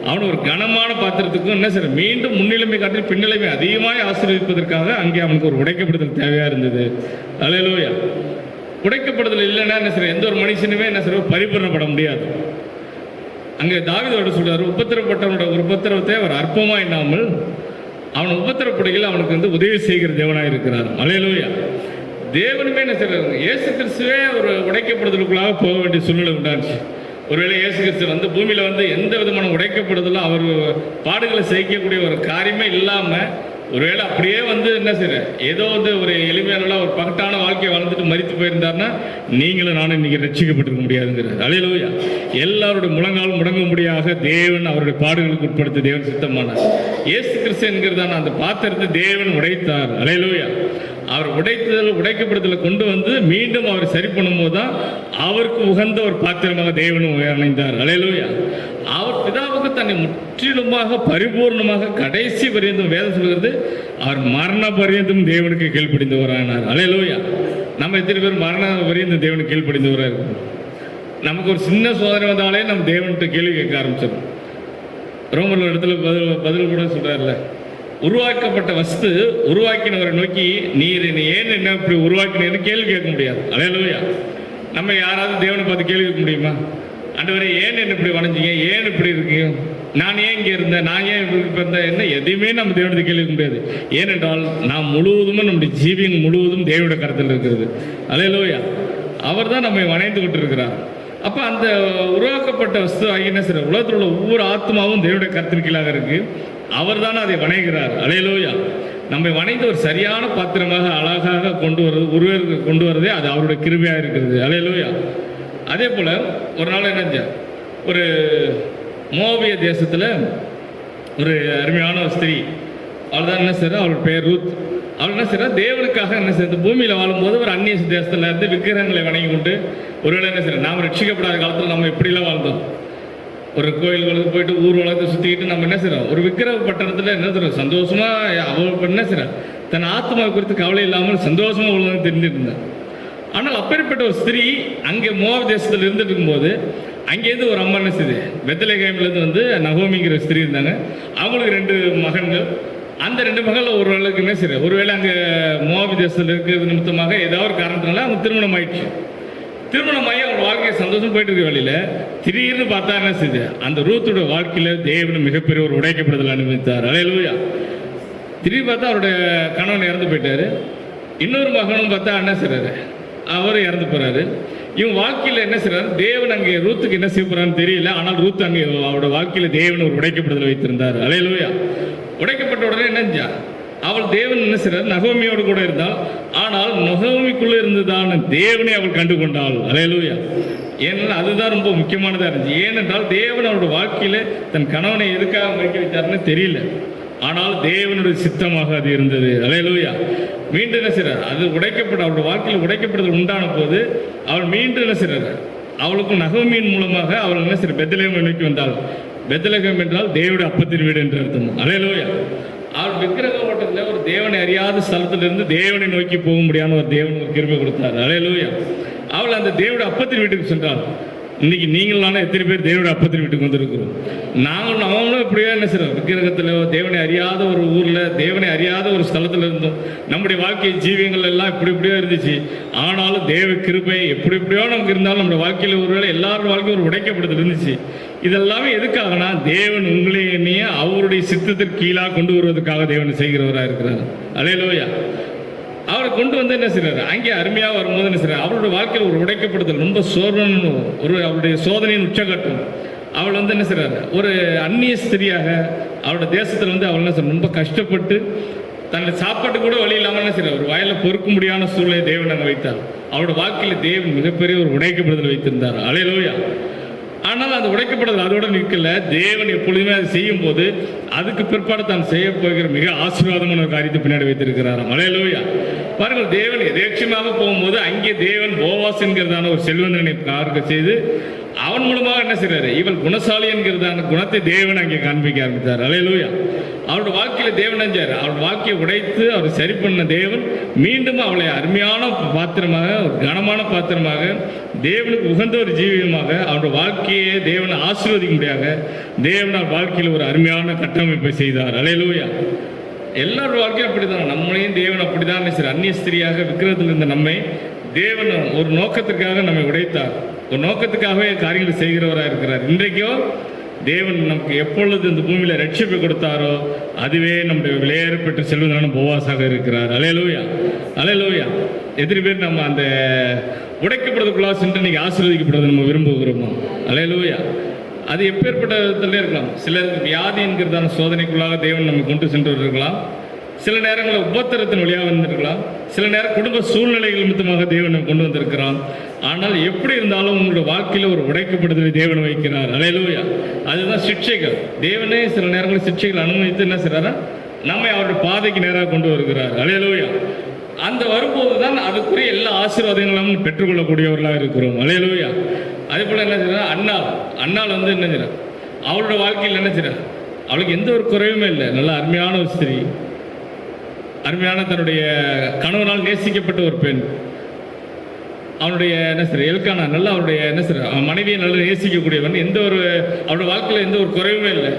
அவன் ஒரு கனமான பாத்திரத்துக்கும் என்ன செய்ய, மீண்டும் முன்னிலைமை காட்டி பின்னிலைமை அதிகமாக ஆசீர்வதிப்பதற்காக அங்கே அவனுக்கு ஒரு உடைக்கப்படுதல் தேவையா இருந்தது. அல்லேலூயா. உடைக்கப்படுதல் இல்லைன்னா என்ன செய்ய, எந்த ஒரு மனுஷனுமே என்ன செய்ய பரிபூரணப்பட முடியாது. அங்கே தாவீதோட சொல்றாரு, உபத்திரப்பட்டவனோட ஒரு உபத்திரவத்தை அவர் அற்பமா எண்ணாமல் அவன் உபத்திரப்படுகையில் அவனுக்கு வந்து உதவி செய்கிற தேவனாக இருக்கிறார். அல்லேலூயா. தேவனுமே என்ன செய்யறாரு, இயேசு கிறிஸ்துவே ஒரு உடைக்கப்படுதலுக்குள்ளாக போக வேண்டிய சூழ்நிலை உண்டாச்சு. ஒருவேளை இயேசு கிறிஸ்து வந்து பூமியில் வந்து எந்த விதமான உடைக்கப்படுதலும் அவர் பாடுகளை சகிக்கக்கூடிய ஒரு காரியமே இல்லாமல் ஒருவேளை அப்படியே வந்து என்ன செய்யற, ஏதோ வந்து ஒரு எளிமையான ஒரு பகட்டான வாழ்க்கையை வாழ்ந்துட்டு மரித்து போயிருந்தாருன்னா நீங்களும் நானும் இன்னைக்கு ரட்சிக்கப்பட்டிருக்க முடியாதுங்கிறார். அல்லேலூயா. எல்லாருடைய முழங்காலும் முடங்கும்படியாக தேவன் அவருடைய பாடுகளுக்கு உட்படுத்த தேவன் சித்தமானார். இயேசு கிறிஸ்து என்கிறதான அந்த பாத்திரத்தை தேவன் உடைத்தார். அல்லேலூயா. அவர் உடைக்கப்படுதலை கொண்டு வந்து மீண்டும் அவர் சரி பண்ணும்போது தான் அவருக்கு உகந்த ஒரு பாத்திரமாக தேவனும் அணைந்தார். அல்லேலூயா. அவர் பிதாவுக்கு தன்னை முற்றிலுமாக பரிபூர்ணமாக கடைசி பரியந்தம் வேதம் சொல்கிறது, அவர் மரண பரியந்தம் தேவனுக்கு கீழ்ப்படிந்தவரானார். அல்லேலூயா. நம்ம எத்தனை பேர் மரண பரியந்தம் தேவனுக்கு கீழ்ப்படிந்தவராக இருக்கும். நமக்கு ஒரு சின்ன சோதனை வந்தாலே நம்ம தேவன்கிட்ட கேள்வி கேட்க ஆரம்பிச்சிடும். ரோமர் இடத்துல பதில் கூட சொல்றாருல, உருவாக்கப்பட்ட வஸ்து உருவாக்கினவரை நோக்கி நீர் ஏன் என்ன இப்படி உருவாக்கினு கேள்வி கேட்க முடியாது. அல்லேலூயா. நம்ம யாராவது தேவனை பார்த்து கேள்வி கேட்க முடியுமா? ஆண்டவரே ஏன் என்ன இப்படி வணைஞ்சிங்க, ஏன் இப்படி இருக்கீங்க, நான் ஏன் இங்கே இருந்தேன், நான் ஏன் இப்படி இருந்தேன், என்ன எதையுமே நம்ம தேவனுக்கு கேள்வி கேட்க முடியாது. ஏனென்றால் நாம் முழுவதும் நம்முடைய ஜீவியம் முழுவதும் தேவனுடைய கருத்தில் இருக்கிறது. அல்லேலூயா. அவர் தான் நம்மை வணைந்து கொண்டு இருக்கிறார். அப்போ அந்த உருவாக்கப்பட்ட வஸ்து ஆகின சில உலகத்தில் உள்ள ஒவ்வொரு ஆத்மாவும் தேவனுடைய கருத்தின் கீழாக இருக்கு. அவர் தானே அதை வணைகிறார். அல்லேலூயா. நம்மை வணைந்து ஒரு சரியான பாத்திரமாக அழகாக கொண்டு வருது கொண்டு வரதே அது அவருடைய கிருபையாக இருக்கிறது. அல்லேலூயா. அதே போல் ஒரு நாள் என்ன, ஒரு மோவிய தேசத்தில் ஒரு அருமையான ஒரு ஸ்திரீ, அவள் தான் என்ன செய்யறா, அவள் பெயர் ரூத். அவள் என்ன செய்யறா, தேவனுக்காக என்ன செய்ய, பூமியில் வாழும்போது ஒரு அந்நிய தேசத்தில் இருந்து விக்கிரகங்களை வணங்கி கொண்டு ஒருவேளை என்ன செய்யறோம், நாம் ரட்சிக்கப்படாத காலத்தில் நம்ம எப்படிலாம் வாழ்ந்தோம். ஒரு கோயில்களுக்கு போயிட்டு ஊர் உலகத்தை சுற்றிக்கிட்டு நம்ம என்ன செய்கிறோம், ஒரு விக்கிரக பட்டணத்தில் என்ன செய்கிறோம், சந்தோஷமாக அவள் என்ன செய்கிறா, தன் ஆத்மா குறித்து கவலை இல்லாமல் சந்தோஷமாக உள்ளது தெரிஞ்சுட்டு இருந்தார். ஆனால் அப்பேற்பட்ட ஒரு ஸ்திரீ அங்கே மோவாப் தேசத்தில் இருந்துட்டு இருக்கும்போது அங்கேருந்து ஒரு அம்மா என்ன செய்யுது, பெத்லகேம்லேருந்து வந்து நகோமிங்கிற ஸ்திரீ இருந்தாங்க. அவங்களுக்கு 2 மகன்கள். அந்த 2 மகள் ஒரு வேளைக்கு என்ன செய்யற, ஒருவேளை அங்கே மோவாப் தேசத்தில் இருக்கிறது நிமித்தமாக ஏதாவது ஒரு காரணத்தினால அவங்க திருமணம் ஆயிடுச்சு. திருமணமாகி அவங்க வாழ்க்கையை சந்தோஷம் போயிட்டு இருக்க வழியில் திடீர்னு பார்த்தா என்ன செய்யுது, அந்த ரூத்தோட வாழ்க்கையில் தேவன் மிகப்பெரிய ஒரு உடைக்கப்படுதல் அனுபவித்தார். அல்லேலூயா. திடீர்னு பார்த்தா அவருடைய கணவன் இறந்து போயிட்டாரு. இன்னொரு மகனும் பார்த்தா என்ன செய்றாரு, அவரும் இறந்து போறாரு. இவன் வாழ்க்கையில் என்ன செய்றாரு, தேவன் அங்கே ரூத்துக்கு என்ன செய்ய போறான்னு தெரியல. ஆனால் ரூத் அங்கே அவரோட வாழ்க்கையில் தேவன் ஒரு உடைக்கப்படுதல் வைத்திருந்தார். அல்லேலூயா. உடைக்கப்பட்ட உடனே என்னஞ்சா, அவள் தேவன் என்ன செய்றார், நகோமியோடு கூட இருந்தாள். ஆனால் நகோமிக்குள்ள இருந்ததான தேவனை அவள் கண்டு கொண்டாள். அல்லேலூயா. ஏன்னா அதுதான் ரொம்ப முக்கியமானதாக இருந்துச்சு. ஏனென்றால் தேவன் அவரோட வாழ்க்கையில தன் கணவனை எதுக்காக மறிக்க வைத்தாருன்னு தெரியல. ஆனால் தேவனுடைய சித்தமாக அது இருந்தது. அல்லேலூயா. மீண்டும் என்ன செய்றார், அது உடைக்கப்பட்ட அவருடைய வாழ்க்கையில் உடைக்கப்படுதல் உண்டான போது அவள் மீண்டும் என்ன செய்றார், அவளுக்கும் நகோமியின் மூலமாக அவள் என்ன செய்ய பெத்லகேமை நோக்கி வந்தாள். பெத்லகேம் என்றால் தேவனுடைய அப்பத்தின் வீடு என்று அர்த்தம். அல்லேலூயா. அவள் விக்கிரக ஓட்டத்தில் ஒரு தேவனை அறியாத ஸ்தலத்திலிருந்து தேவனை நோக்கி போக முடியாத ஒரு தேவன் ஒரு கிருபை கொடுத்தார். அல்லேலூயா. அவள் அந்த தேவனுடைய அப்பத்தின் வீட்டுக்கு சென்றாள். இன்னைக்கு நீங்களான எத்தனை பேர் தேவனுடைய அப்பத்தின் வீட்டுக்கு வந்திருக்கிறோம். அவங்களும் இப்படியே என்ன செய்யறோம், விக்கிரகத்தில் தேவனை அறியாத ஒரு ஊரில் தேவனை அறியாத ஒரு ஸ்தலத்தில் இருந்தோம். நம்முடைய வாழ்க்கை ஜீவியங்கள் எல்லாம் இப்படியோ இருந்துச்சு. ஆனாலும் தேவ கிருபை எப்படியோ நமக்கு இருந்தாலும் நம்முடைய வாழ்க்கையில் ஒருவேளை எல்லாரும் வாழ்க்கையும் ஒரு உடைக்கப்படுதல் இருந்துச்சு. இதெல்லாமே எதுக்காகனா தேவன் உங்களை என்னையே அவருடைய சித்தத்திற்கு கீழாக கொண்டு வருவதற்காக தேவன் செய்கிறவராக இருக்கிறார். அல்லேலூயா. அவரை கொண்டு வந்து என்ன செய்றாரு, அங்கே அருமையாக வரும்போது என்ன செய்றாரு, அவருடைய வாழ்க்கையில் ஒரு உடைக்கப்படுதல் ரொம்ப சோர்வன்னு ஒரு அவருடைய சோதனையின் உச்சகட்டம். அவள் வந்து என்ன செய்றாரு, ஒரு அந்நிய ஸ்திரியாக அவருடைய தேசத்தில் வந்து அவள் என்ன செய்ய ரொம்ப கஷ்டப்பட்டு தன்னை சாப்பாட்டு கூட வழி இல்லாமல் என்ன செய்யறார், ஒரு வயலில் பொறுக்க முடியாத சூழ்நிலை தேவன் அங்கே வைத்தார். அவருடைய வாழ்க்கையில் தேவன் மிகப்பெரிய ஒரு உடைக்கப்படுதல் வைத்திருந்தார். அல்லேலூயா. ஆனால் அது உடைக்கப்படுதல் அதோட நிற்கல. தேவன் எப்பொழுதுமே அதை செய்யும் போது அதுக்கு பிற்பாடு தான் செய்ய போகிற மிக ஆசீர்வாதமான ஒரு காரியத்தை பின்னாடி வைத்திருக்கிறாராம். அல்லேலூயா. பாருங்கள், தேவன் எதேட்சமாக போகும்போது அங்கே தேவன் போவாஸ் என்கிறதான ஒரு செல்வந்தனை பார்க்க செய்து அவன் மூலமாக என்ன செய்றாரு, இவள் குணசாலி என்கிறதான குணத்தை தேவன் அங்கே காண்பிக்க ஆரம்பித்தார். அல்லேலூயா. அவருடைய வாழ்க்கையில தேவன் செஞ்சார். அவருடைய வாழ்க்கையை உடைத்து அவர் சரி பண்ண தேவன் மீண்டும் அவளை அருமையான பாத்திரமாக, ஒரு கனமான பாத்திரமாக, தேவனுக்கு உகந்த ஒரு ஜீவியமாக அவருடைய வாழ்க்கையை தேவனை ஆசீர்வதிக்கும்படியாக தேவனால் வாழ்க்கையில் ஒரு அருமையான கட்டமைப்பை செய்தார். அல்லேலூயா. எல்லாரும் வாழ்க்கையும் அப்படிதான். நம்மளையும் தேவன் அப்படிதான் அந்நிய ஸ்திரியாக விக்கிரகத்தில் இருந்த நம்மை தேவன் ஒரு நோக்கத்திற்காக நம்மை உடைத்தார். ஒரு நோக்கத்துக்காகவே காரியங்களை செய்கிறவராக இருக்கிறார். இன்றைக்கோ தேவன் நமக்கு எப்பொழுது இந்த பூமியில ரட்சிப்பை கொடுத்தாரோ அதுவே நம்முடைய விலையேற பெற்ற செல்வதான போவாசாக இருக்கிறார். அல்லேலூயா. அல்லேலூயா. எத்தனை பேர் நம்ம அந்த உடைக்கப்படுறதுக்குள்ளாக சென்று இன்னைக்கு ஆசீர்வதிக்கப்படுறது நம்ம விரும்புகிறோமோ? அல்லேலூயா. அது எப்பேற்பட்ட விதத்திலே இருக்கலாம். சிலருக்கு வியாதி என்கிறதான சோதனைக்குள்ளாக தேவன் நம்ம கொண்டு சென்று இருக்கலாம். சில நேரங்களில் உபத்திரத்தின் வழியாக வந்திருக்கலாம். சில நேரம் குடும்ப சூழ்நிலைகள் நிமித்தமாக தேவனை கொண்டு வந்திருக்கிறான். ஆனால் எப்படி இருந்தாலும் உங்களுடைய வாழ்க்கையில் ஒரு உடைக்கப்படுதலை தேவன் வைக்கிறார். அல்லேலூயா. அதுதான் சிக்ஷைகள். தேவனே சில நேரங்களில் சிக்ஷைகள் அனுமதித்து என்ன செய்றாரா, நம்மை அவருடைய பாதைக்கு நேராக கொண்டு வருகிறார். அல்லேலூயா. அந்த வரும்போது தான் அதுக்குரிய எல்லா ஆசீர்வாதங்களும் பெற்றுக்கொள்ளக்கூடியவர்களாக இருக்கிறோம். அல்லேலூயா. அதே போல் என்ன செய்யறா, அண்ணாள் வந்து என்ன செய்யறா, அவளோட வாழ்க்கையில் என்ன செய்யறா, அவளுக்கு எந்த ஒரு குறைவுமே இல்லை. நல்ல அருமையான ஒரு ஸ்திரீ, அருமையான தன்னுடைய கணவனால் நேசிக்கப்பட்ட ஒரு பெண். அவனுடைய என்ன சார் எல்கானா நல்ல அவருடைய என்ன சார் மனைவியை நல்ல நேசிக்கக்கூடியவன். எந்த ஒரு அவருடைய வாழ்க்கையில் எந்த ஒரு குறைவுமே இல்லை.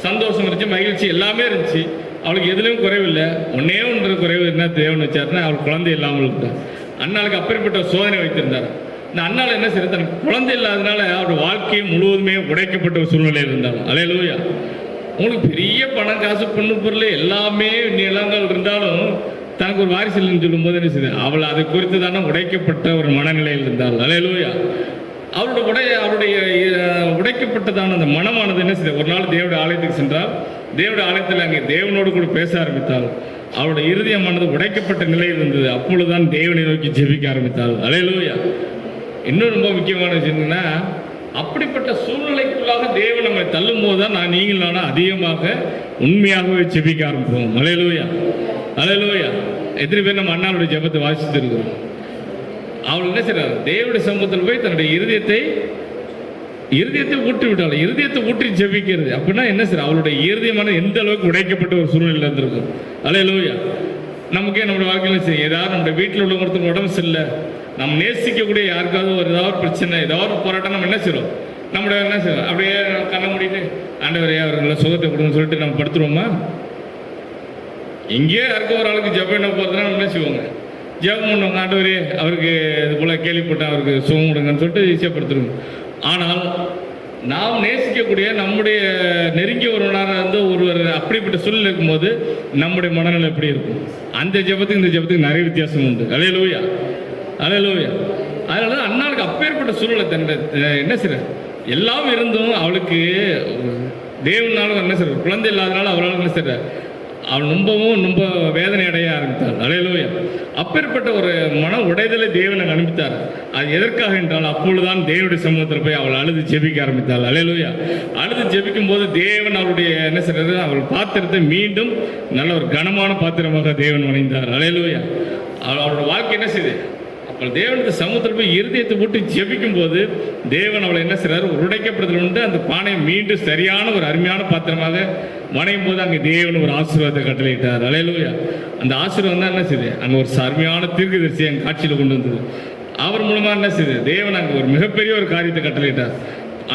சந்தோஷம் இருந்துச்சு, மகிழ்ச்சி எல்லாமே இருந்துச்சு. அவளுக்கு எதுலையும் குறைவில்லை. ஒன்னே ஒன்று குறைவு என்ன தேவன் வச்சாருன்னா, அவள் குழந்தை இல்லாமல் இருந்தார். அண்ணாளுக்கு அப்பேற்பட்ட சோதனை வைத்திருந்தார். இந்த அண்ணாள் என்ன செய்ய, தன் குழந்தை இல்லாதனால அவருடைய வாழ்க்கையை முழுவதுமே உடைக்கப்பட்ட ஒரு சூழ்நிலையில் இருந்தாள். அல்லேலூயா. உங்களுக்கு பெரிய பணம், காசு, பொண்ணு, பொருள் எல்லாமே நிலங்கள் இருந்தாலும் தனக்கு ஒரு வாரிசு இல்லைன்னு சொல்லும் போது என்ன செய்யுது, அவள் அதை குறித்து தானே உடைக்கப்பட்ட ஒரு மனநிலையில் இருந்தாள். அல்லேலூயா. அவருடைய உடைக்கப்பட்டதான அந்த மனமானது என்ன செய்யுது, ஒரு நாள் தேவனுடைய ஆலயத்துக்கு சென்றால் தேவனுடைய ஆலயத்தில் அங்கே தேவனோடு கூட பேச ஆரம்பித்தாள். அவருடைய இருதயமானது உடைக்கப்பட்ட நிலையில் இருந்தது. அப்பொழுதுதான் தேவனை நோக்கி ஜெபிக்க ஆரம்பித்தாள். அல்லேலூயா. இன்னும் ரொம்ப முக்கியமான விஷயம் என்னன்னா, அப்படிப்பட்ட சூழ்நிலைக்குள்ளாக தேவன் நம்மை தள்ளும் போது தான் நானும் அதிகமாக உண்மையாகவே ஜெபிக்க ஆரம்பிப்போம். அல்லேலூயா. அல்லேலூயா. எத்தனை பேர் நம்ம அண்ணாளுடைய ஜெபத்தை வாசித்து இருக்கிறோம். அவள் என்ன செய்றார், தேவனுடைய சமூகத்தில் போய் தன்னுடைய இருதயத்தை ஊற்றி விட்டாள். இருதயத்தை ஊற்றி ஜெபிக்கிறது அப்படின்னா என்ன சார், அவளுடைய இருதயமான எந்த அளவுக்கு உடைக்கப்பட்ட ஒரு சூழ்நிலையில் இருந்திருக்கும். அல்லேலூயா. நமக்கே நம்மளுடைய வாழ்க்கையில் சரி, ஏதாவது நம்முடைய வீட்டில் உள்ள ஒருத்தருக்கு உடம்பு சரியில்லை, நம்ம நேசிக்கக்கூடிய யாருக்காவது ஒரு ஏதாவது பிரச்சனை, ஏதாவது ஒரு போராட்டம், நம்ம என்ன செய்கிறோம், நம்முடைய என்ன செய்வோம், அப்படியே கண்ணை மூடிட்டு ஆண்டவரே அவர்களை சுகத்தை கொடுன்னு சொல்லிட்டு நம்ம படுத்துருவோமா? எங்கேயோ யாருக்கும் ஒரு ஆளுக்கு ஜெபம் என்ன போகிறதுனா நம்ம என்ன செய்வோங்க, ஜெபம் பண்ணுவாங்க, ஆண்டவரே அவருக்கு இது போல் கேள்விப்பட்டேன் அவருக்கு சுகம் கொடுங்கன்னு சொல்லிட்டு ஈஸியாக படுத்துருவோம். ஆனால் நாம் நேசிக்கக்கூடிய நம்முடைய நெருங்கிய ஒருவனாக வந்து ஒருவர் அப்படிப்பட்ட சூழல் இருக்கும்போது நம்முடைய மனநிலை எப்படி இருக்கும்? அந்த ஜெபத்துக்கு இந்த ஜெபத்துக்கு நிறைய வித்தியாசம் உண்டு. அல்லேலூயா. அல்லேலூயா. அதனால தான் அண்ணாளுக்கு அப்பேற்பட்ட சூழலை என்ன செய்ற எல்லாம் இருந்தும் அவளுக்கு தேவனாலும் என்ன செய்ற குழந்தை இல்லாதனால அவளால் என்ன செய்ற அவள் ரொம்ப வேதனை அடைய ஆரம்பித்தாள். அல்லேலூயா. அப்பேற்பட்ட ஒரு மன உடைதலை தேவனை அனுப்பித்தார். அது எதற்காக என்றால் அப்பொழுதுதான் தேவனுடைய சமூகத்தில் போய் அவள் அழுது ஜெபிக்க ஆரம்பித்தாள். அல்லேலூயா. அழுது ஜெபிக்கும் போது தேவன் அவளுடைய என்ன செய்றது, அவள் பாத்திரத்தை மீண்டும் நல்ல ஒரு கனமான பாத்திரமாக தேவன் வணைந்தார். அல்லேலூயா. அவளோட வாழ்க்கை என்ன செய்யுது, அப்போ தேவனுடைய சமூகத்தில் போய் இருதயத்தை போட்டு ஜெபிக்கும் போது தேவன் அவளை என்ன செய்றாரு, உடைக்கப்படுதல் உண்டு. அந்த பானையை மீண்டும் சரியான ஒரு அருமையான பாத்திரமாக வணையும் போது அங்கே தேவன் ஒரு ஆசீர்வாதத்தை கட்டளையிட்டார். அல்லேலூயா. அந்த ஆசீர்வாதம் தான் என்ன செய்யுது, அங்கே ஒரு அருமையான தீர்க்கதரிசியை அங்கே காட்சியில் கொண்டு வந்தது. அவர் மூலமாக என்ன செய்யுது, தேவன் அங்கே ஒரு மிகப்பெரிய ஒரு காரியத்தை கட்டளையிட்டார்.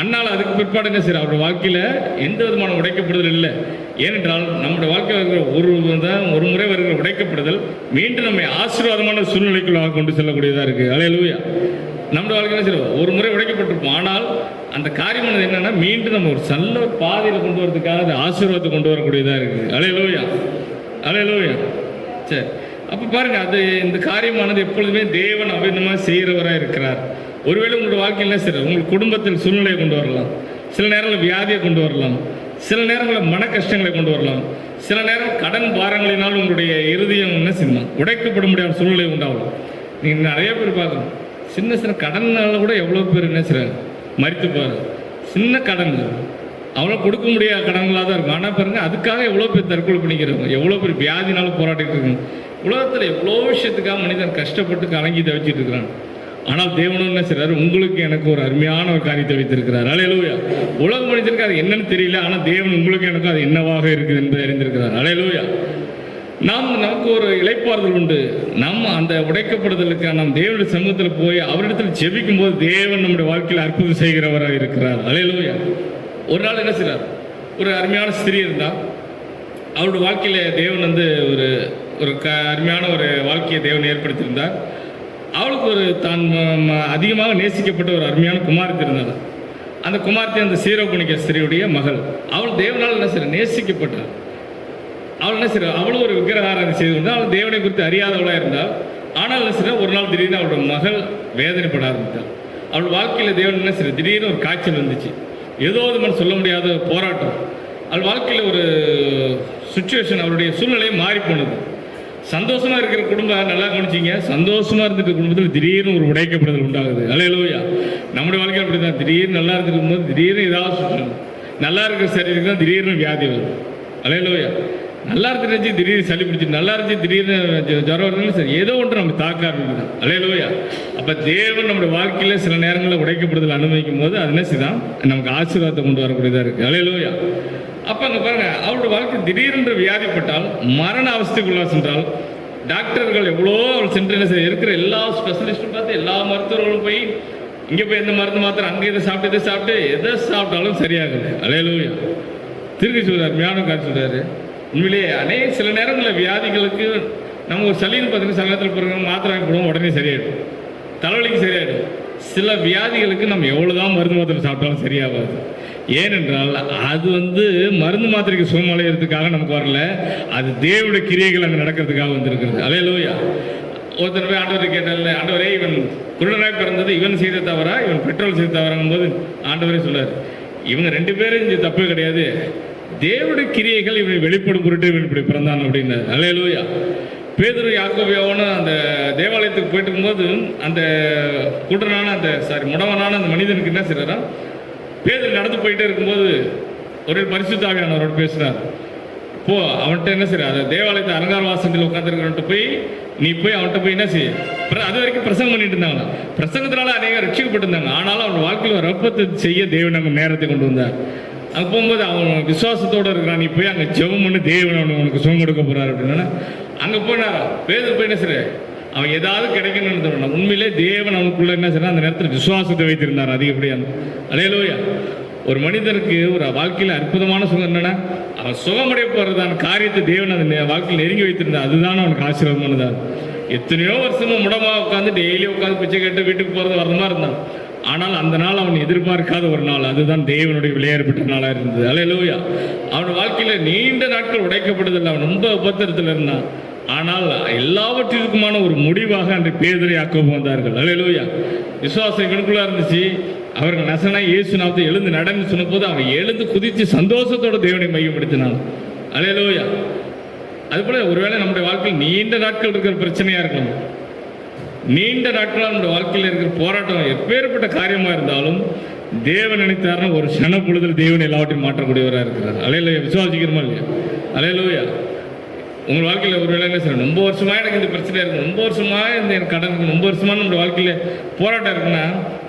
அண்ணால் அதுக்கு பிற்பாடு என்ன செய்யற, அவருடைய வாழ்க்கையில் எந்த விதமான உடைக்கப்படுதல் இல்லை. ஏனென்றால் நம்முடைய வாழ்க்கையில் இருக்கிற ஒரு முறை வருகிற உடைக்கப்படுதல் மீண்டும் நம்மை ஆசீர்வாதமான சூழ்நிலைக்குள்ளாக கொண்டு செல்லக்கூடியதாக இருக்குது. அல்லேலூயா. நம்முடைய வாழ்க்கையில் என்ன செய்யறோம், ஒரு முறை உடைக்கப்பட்டிருப்போம். ஆனால் அந்த காரியமானது என்னன்னா மீண்டும் நம்ம ஒரு நல்ல பாதையில் கொண்டு வரதுக்காக அந்த ஆசீர்வாதத்தை கொண்டு வரக்கூடியதாக இருக்குது. அல்லேலூயா. அல்லேலூயா. சரி, அப்போ பாருங்க, அது இந்த காரியமானது எப்பொழுதுமே தேவன் அபிநமாக செய்கிறவராக இருக்கிறார். ஒருவேளை உங்களோட வாழ்க்கையில் என்ன செய்யற, உங்கள் குடும்பத்தில் சூழ்நிலையை கொண்டு வரலாம், சில நேரங்களில் வியாதியை கொண்டு வரலாம், சில நேரங்களில் மன கஷ்டங்களை கொண்டு வரலாம். சில நேரம் கடன் பாரங்களினால் உங்களுடைய இருதயம் என்ன செய்யணும், உடைக்கப்பட முடியாத சூழ்நிலை உண்டாகும். நீங்கள் நிறைய பேர் பார்க்கணும், சின்ன சின்ன கடனால கூட எவ்வளோ பேர் என்ன செய்கிறாங்க, மறித்து பாரு. சின்ன கடன் அவ்வளோ கொடுக்க முடியாத கடன்களாக தான் இருக்கும். ஆனால் பாருங்க, அதுக்காக எவ்வளோ பேர் தற்கொலை பண்ணிக்கிறவங்க, எவ்வளோ பேர் வியாதினாலும் போராட்டிட்டு இருக்காங்க. உலகத்தில் எவ்வளோ விஷயத்துக்காக மனிதன் கஷ்டப்பட்டு கலங்கி தவிச்சிட்டு இருக்கிறான். ஆனால் தேவனும் என்ன செய்றாரு, உங்களுக்கு எனக்கு ஒரு அருமையான ஒரு காரியத்தை வைத்திருக்கிறார். அல்லேலூயா. உலக மனிதனுக்கு அது என்னன்னு தெரியல, ஆனால் தேவன் உங்களுக்கு எனக்கு அது என்னவாக இருக்குது என்பதை அறிந்திருக்கிறார். அல்லேலூயா. நமக்கு ஒரு இளைப்பாறுதல் உண்டு. நம்ம அந்த உடைக்கப்படுதலுக்கு நாம் தேவனுடைய சமூகத்தில் போய் அவரிடத்தில் ஜெபிக்கும் போது தேவன் நம்முடைய வாழ்க்கையில் அற்புதம் செய்கிறவராக இருக்கிறார். அல்லேலூயா. ஒரு நாள் என்ன செய்றார், ஒரு அருமையான ஸ்திரீ இருந்தால் அவருடைய வாழ்க்கையில் தேவன் வந்து ஒரு அருமையான ஒரு வாழ்க்கையை தேவன் ஏற்படுத்தியிருந்தார். அவளுக்கு ஒரு தான் அதிகமாக நேசிக்கப்பட்ட ஒரு அருமையான குமாரத்தி இருந்தாள். அந்த குமாரத்தி அந்த சீரோபனிக்க ஸ்திரீயுடைய மகள். அவள் தேவனால் என்ன செய்ய நேசிக்கப்பட்டாள். அவள் என்ன செய்ய, அவளும் ஒரு விக்கிரகாராதனை செய்து கொண்டு அவள் தேவனை குறித்து அறியாதவளாக இருந்தாள். ஆனால் என்ன செய்ய, ஒரு நாள் திடீர்னு அவளுடைய மகள் வேதனைப்பட ஆரம்பித்தாள். அவள் வாழ்க்கையில் தேவன் என்ன செய்ய, திடீர்னு ஒரு காய்ச்சல் வந்துச்சு. ஏதோ அது சொல்ல முடியாத போராட்டம். அவள் வாழ்க்கையில் ஒரு சுச்சுவேஷன், அவருடைய சூழ்நிலை மாறி போனது. சந்தோஷமா இருக்கிற குடும்பம் நல்லா கவனிச்சிங்க, சந்தோஷமா இருந்துட்டு குடும்பத்தில் திடீர்னு ஒரு உடைக்கப்படுதல் உண்டாகுது. அல்லேலூயா. நம்முடைய வாழ்க்கையில் அப்படி தான், திடீர்னு நல்லா இருந்துருக்கும் போது திடீர்னு ஏதாவது சுற்றணும். நல்லா இருக்கிற சரீரத்துக்கு தான் திடீர்னு வியாதி வரும். அல்லேலூயா. நல்லா இருந்துச்சு திடீர்னு சளி பிடிச்சி, நல்லா இருந்துச்சு திடீர்னு ஜுரம் வருதுன்னு சரி, ஏதோ ஒன்று நம்ம தாக்க ஆரம்பிக்குது. அல்லேலூயா. அப்போ தேவன் நம்முடைய வாழ்க்கையில் சில நேரங்களில் உடைக்கப்படுதல் அனுமதிக்கும் போது அது என்ன செய்தான், நமக்கு ஆசீர்வாதத்தை கொண்டு வரக்கூடியதாக இருக்குது. அல்லேலூயா. அப்போ அங்கே பாருங்க, அவருடைய வாழ்க்கை திடீரென்று வியாதிப்பட்டால், மரண அவஸ்தைக்குள்ளா சென்றால், டாக்டர்கள் எவ்வளோ அவள் சென்று என்ன செய்ய, இருக்கிற எல்லா ஸ்பெஷலிஸ்ட்டும் பார்த்து எல்லா மருத்துவர்களும் போய் இங்கே போய் எந்த மருந்து மாத்திரம், அங்கே இதை சாப்பிட்டு எதை சாப்பிட்டாலும் சரியாகுது. அல்லேலூயா. திருக்கி சொல்றாரு, ஞானம் காட்சி சொல்றாரு. உண்மையிலேயே சில நேரங்களில் வியாதிகளுக்கு நம்ம ஒரு சளின்னு பார்த்தீங்கன்னா சில நேரத்தில் பிறகு மாத்திரை வாங்கி போடுவோம், உடனே சரியாயிடும். தலைவலிக்கு சரியாயிடும். சில வியாதிகளுக்கு நம்ம எவ்வளோதான் மருந்து மாத்திரை சாப்பிட்டாலும் சரியாகாது. ஏனென்றால் அது மருந்து மாத்திரைக்கு சுகமடைகிறதுக்காக நமக்கு வரல, அது தேவனுடைய கிரியைகள் அங்கே நடக்கிறதுக்காக வந்திருக்கிறது. அல்லேலூயா. ஒருத்தர் போய் ஆண்டவரை கேட்டால, ஆண்டவரே இவன் குருடனாக பிறந்தது இவன் செய்த தவறா, இவன் பெட்ரோல் செய்த தவறாங்கும் போது ஆண்டவரே சொல்றார், இவங்க 2 பேரும் இந்த தப்பு கிடையாது, தேவனுடைய கிரியைகள் இவனை வெளிப்படும் பொருட்டு இவன் இப்படி பிறந்தான் அப்படின்னு. அல்லேலூயா. பேதுரு யாக்கோபு யோவானும் அந்த தேவாலயத்துக்கு போயிட்டு இருக்கும்போது அந்த குருடனான முடவனான அந்த மனிதனுக்கு என்ன செய்யறாரா, பேதுரு நடந்து போயிட்டே இருக்கும்போது ஒரு பரிசுத்த ஆவியானவரோட பேசுறார். போ அவன்கிட்ட என்ன செய்ய, அந்த தேவாலயத்தை அலங்கார வாசத்தில் உட்காந்துருக்கிறவன்ட்ட போய் நீ போய் அவன்கிட்ட போய் என்ன செய்ய, அது வரைக்கும் பிரசங்கம் பண்ணிட்டு இருந்தாங்க. பிரசங்கத்தினால அநேகம் ரட்சிக்கப்பட்டிருந்தாங்க. ஆனாலும் அவன் வாழ்க்கையில் ஒரு ரப்பத்தை செய்ய தேவன் அங்கே நேரத்தை கொண்டு வந்தார். அங்கே போகும்போது அவன் விசுவாசத்தோடு இருக்கிறான். நீ போய் அங்கே ஜெபம் பண்ணி தேவன் அவனுக்கு சுகம் கொடுக்க போறாரு அப்படின்னா அங்கே போனா பேதர் போய் என்ன செய்ய, அவன் ஏதாவது கிடைக்கணும்னு தோணும். உண்மையிலே தேவன் அவனுக்குள்ள என்ன செய்யறான், அந்த நேரத்தில் விசுவாசத்தை வைத்திருந்தார் அதிகப்படியான. அல்லேலூயா. ஒரு மனிதனுக்கு ஒரு வாழ்க்கையில் அற்புதமான சுகம் என்னன்னா, அவன் சுகமடைய போறதான காரியத்தை தேவன் அந்த வாழ்க்கையில் நெருங்கி வைத்திருந்தார். அதுதான் அவனுக்கு ஆசீர்வாதமானதான். எத்தனையோ வருஷமும் முடமா உட்காந்து டெய்லி உட்காந்து பிச்சை கேட்டு வீட்டுக்கு போறது வரமா இருந்தான். ஆனால் அந்த நாள் அவன் எதிர்பார்க்காத ஒரு நாள், அதுதான் தேவனுடைய விளையாடப்பட்ட நாளாக இருந்தது. அல்லேலூயா. அவன் வாழ்க்கையில நீண்ட நாட்கள் உடைக்கப்படுதல், அவன் ரொம்ப உபத்திரத்தில் இருந்தான். ஆனால் எல்லாவற்றிற்குமான ஒரு முடிவாக அன்று பேதுரு யாக்கோபு வந்தார்கள். அல்லேலூயா. விசுவாசம் இவனுக்குள்ளா இருந்துச்சு. அவர்கள் நசனாய் இயேசு நாமத்தை எழுந்து நடன்னு சொன்ன போது அவன் எழுந்து குதித்து சந்தோஷத்தோட தேவனை மையப்படுத்தினான். அல்லேலூயா. அதுபோல ஒருவேளை நம்முடைய வாழ்க்கையில் நீண்ட நாட்கள் இருக்கிற பிரச்சனையா இருக்கலாம், நீண்ட நாட்களாக நம்முடைய வாழ்க்கையில் இருக்கிற போராட்டம் எப்பேற்பட்ட காரியமா இருந்தாலும் தேவன் நினைத்தாருன்னா ஒரு சன பொழுதில் தேவன் எல்லாவற்றையும் மாற்றக்கூடியவராக இருக்கிறார். அல்லேலூயா. விசுவாசிக்கிறோமா இல்லையா? அல்லேலூயா. உங்கள் வாழ்க்கையில் ஒரு வேலை சார், ரொம்ப வருஷமா எனக்கு இந்த பிரச்சனை இருக்கு, ரொம்ப வருஷமா இந்த எனக்கு கடன் இருக்கு, ரொம்ப வருஷமா நம்முடைய வாழ்க்கையில் போராட்டம் இருக்குன்னா